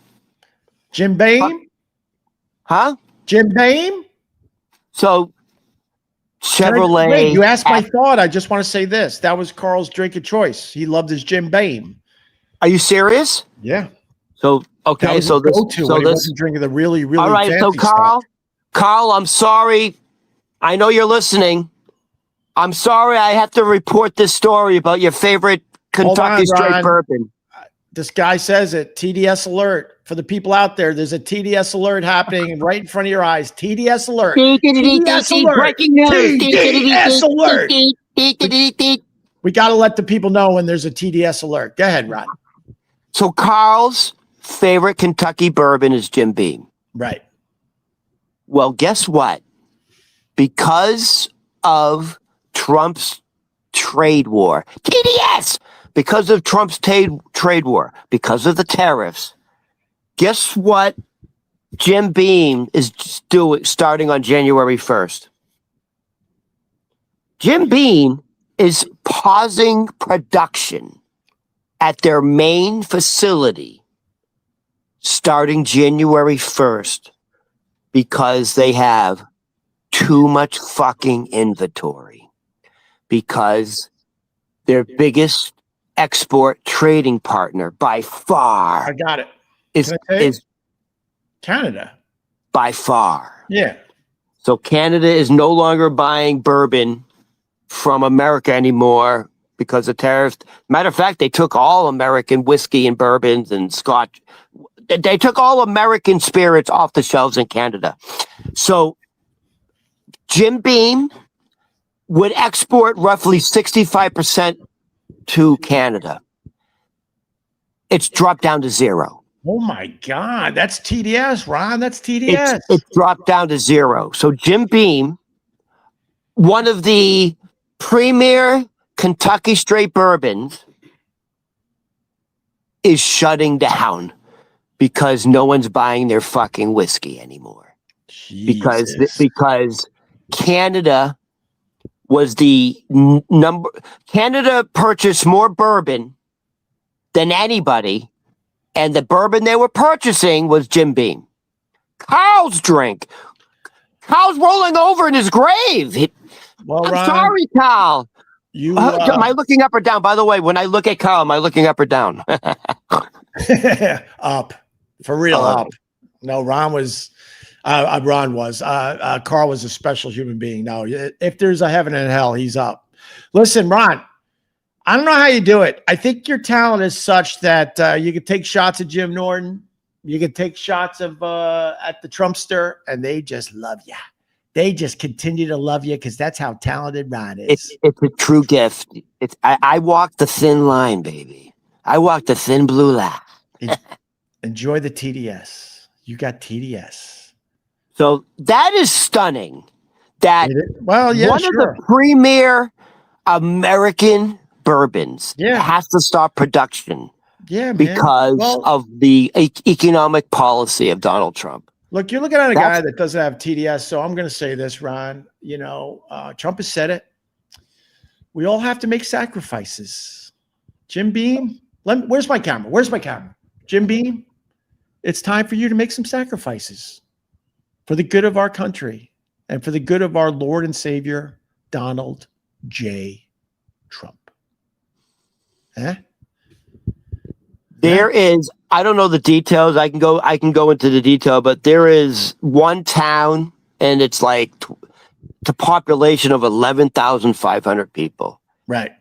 Jim Beam? Huh? Jim Beam? So Chevrolet. Wait, you asked my thought. I just want to say this. That was Carl's drink of choice. He loved his Jim Beam. Are you serious? Yeah. So okay, That was so his this, go-to so when he this. wasn't drinking the really, really All right, fancy so stuff. Carl, I'm sorry. I know you're listening. I'm sorry. I have to report this story about your favorite Kentucky straight Ron. bourbon. This guy says it. TDS alert for the people out there. There's a TDS alert happening right in front of your eyes. TDS alert. TDS alert. Breaking news. TDS alert. We got to let the people know when there's a TDS alert. Go ahead, Ron. So Carl's favorite Kentucky bourbon is Jim Beam. Right. Well, guess what? Because of Trump's trade war, TDS, because of Trump's trade war, because of the tariffs, guess what Jim Beam is doing starting on January 1st? Jim Beam is pausing production at their main facility starting January 1st because they have too much fucking inventory, because their biggest export trading partner by far I got it. is Canada. by far. Yeah. So Canada is no longer buying bourbon from America anymore because of tariffs. Matter of fact, they took all American whiskey and bourbons and scotch. They took all American spirits off the shelves in Canada. So Jim Beam would export roughly 65% to Canada. It's dropped down to zero. Oh my God. That's TDS, Ron. That's TDS. It's dropped down to zero. So Jim Beam, one of the premier Kentucky straight bourbons, is shutting down because no one's buying their fucking whiskey anymore. Jesus. Because Canada was Canada purchased more bourbon than anybody, and the bourbon they were purchasing was Jim Beam. Carl's drink. Carl's rolling over in his grave. Well, I'm Ron, sorry, Carl. You am I looking up or down? By the way, when I look at Carl, am I looking up or down? up. For real, up. No, Ron was. Carl was a special human being. No, if there's a heaven and hell, he's up. Listen, Ron, I don't know how you do it. I think your talent is such that you could take shots at Jim Norton. You could take shots of at the Trumpster, and they just love you. They just continue to love you because that's how talented Ron is. It's a true gift. I walk the thin line, baby. I walk the thin blue line. Enjoy the TDS. You got TDS. So that is stunning. That one of the premier American bourbons has to stop production. Yeah, because of the economic policy of Donald Trump. Look, you're looking at a guy that doesn't have TDS. So I'm going to say this, Ron. You know, Trump has said it. We all have to make sacrifices. Jim Beam, where's my camera? Where's my camera? Jim Beam, it's time for you to make some sacrifices for the good of our country and for the good of our Lord and Savior, Donald J. Trump. There is, I don't know the details. I can go into the detail, but there is one town, and it's like the population of 11,500 people. Right.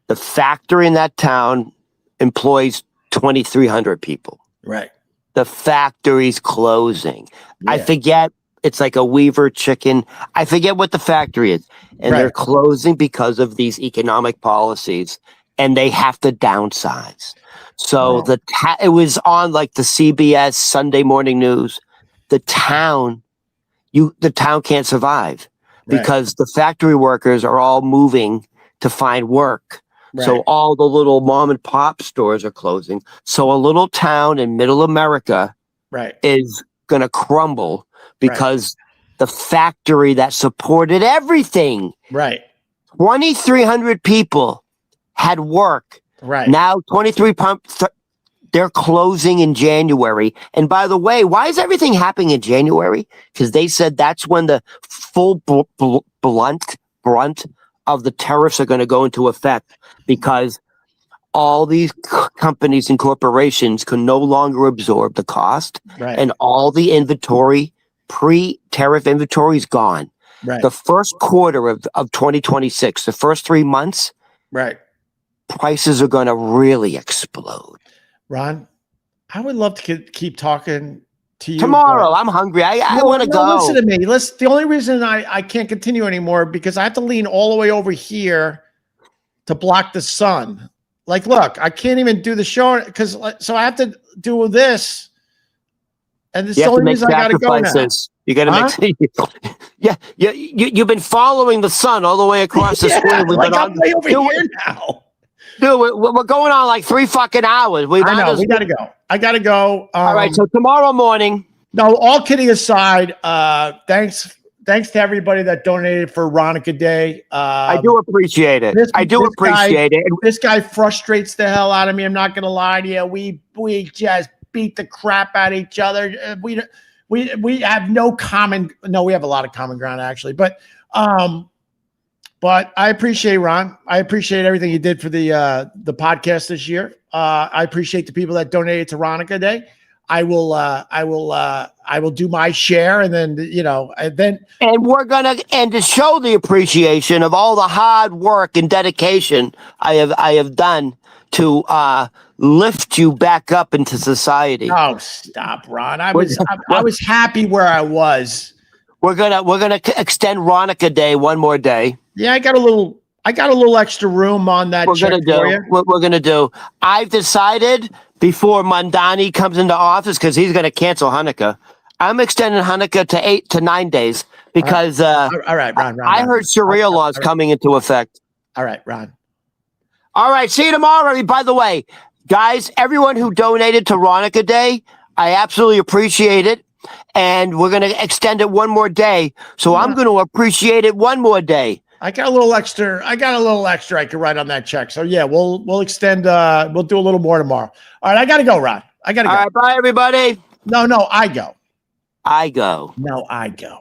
The factory in that town employs 2,300 people. Right. The factory's closing. Yeah. I forget. It's like a Weaver Chicken. I forget what the factory is. And they're closing because of these economic policies, and they have to downsize. So it was on like the CBS Sunday morning news. The town can't survive because the factory workers are all moving to find work. Right. So all the little mom and pop stores are closing. So a little town in middle America is going to crumble because the factory that supported everything, Right. 2,300 people had work. Right. Now 23 pumps, they're closing in January. And by the way, why is everything happening in January? Because they said that's when the full brunt of the tariffs are going to go into effect, because all these companies and corporations can no longer absorb the cost, Right. and all the inventory, pre-tariff inventory, is gone. Right. The first quarter of 2026, the first 3 months, Right. prices are going to really explode. Ron, I would love to keep talking to you Tomorrow, I'm hungry. I want to go. Listen to me. The only reason I can't continue anymore because I have to lean all the way over here to block the sun. Like, look, I can't even do the show because so I have to do this, and this is the only reason I got to go now. You got to make. Yeah, you've been following the sun all the way across the screen. We've been I'm way over here now. Dude, we're going on like 3 fucking hours. I know. We got to go. I got to go. All right. So tomorrow morning. No, all kidding aside, thanks to everybody that donated for Ronukkah Day. I do appreciate it. I do appreciate it. This guy frustrates the hell out of me. I'm not going to lie to you. We just beat the crap out of each other. We have no common. No, we have a lot of common ground actually, but I appreciate Ron. I appreciate everything you did for the podcast this year. I appreciate the people that donated to Ronukkah Day. I will do my share, and then and we're gonna to show the appreciation of all the hard work and dedication I have done to lift you back up into society. Oh, stop, Ron! I was happy where I was. We're gonna extend Ronukkah Day one more day. Yeah, I got a little extra room on that. We're gonna do. I've decided before Mandani comes into office, because he's gonna cancel Hanukkah. I'm extending Hanukkah to 8 to 9 days because all right, Ron. I heard Sharia laws coming into effect. All right, Ron. All right, see you tomorrow. By the way, guys, everyone who donated to Ronukkah Day, I absolutely appreciate it. And we're going to extend it one more day. So I'm going to appreciate it one more day. I got a little extra I can write on that check. So yeah, we'll extend, we'll do a little more tomorrow. All right. I got to go, Ron. I got to go. All right. Bye, everybody. No, I go. I go. No, I go.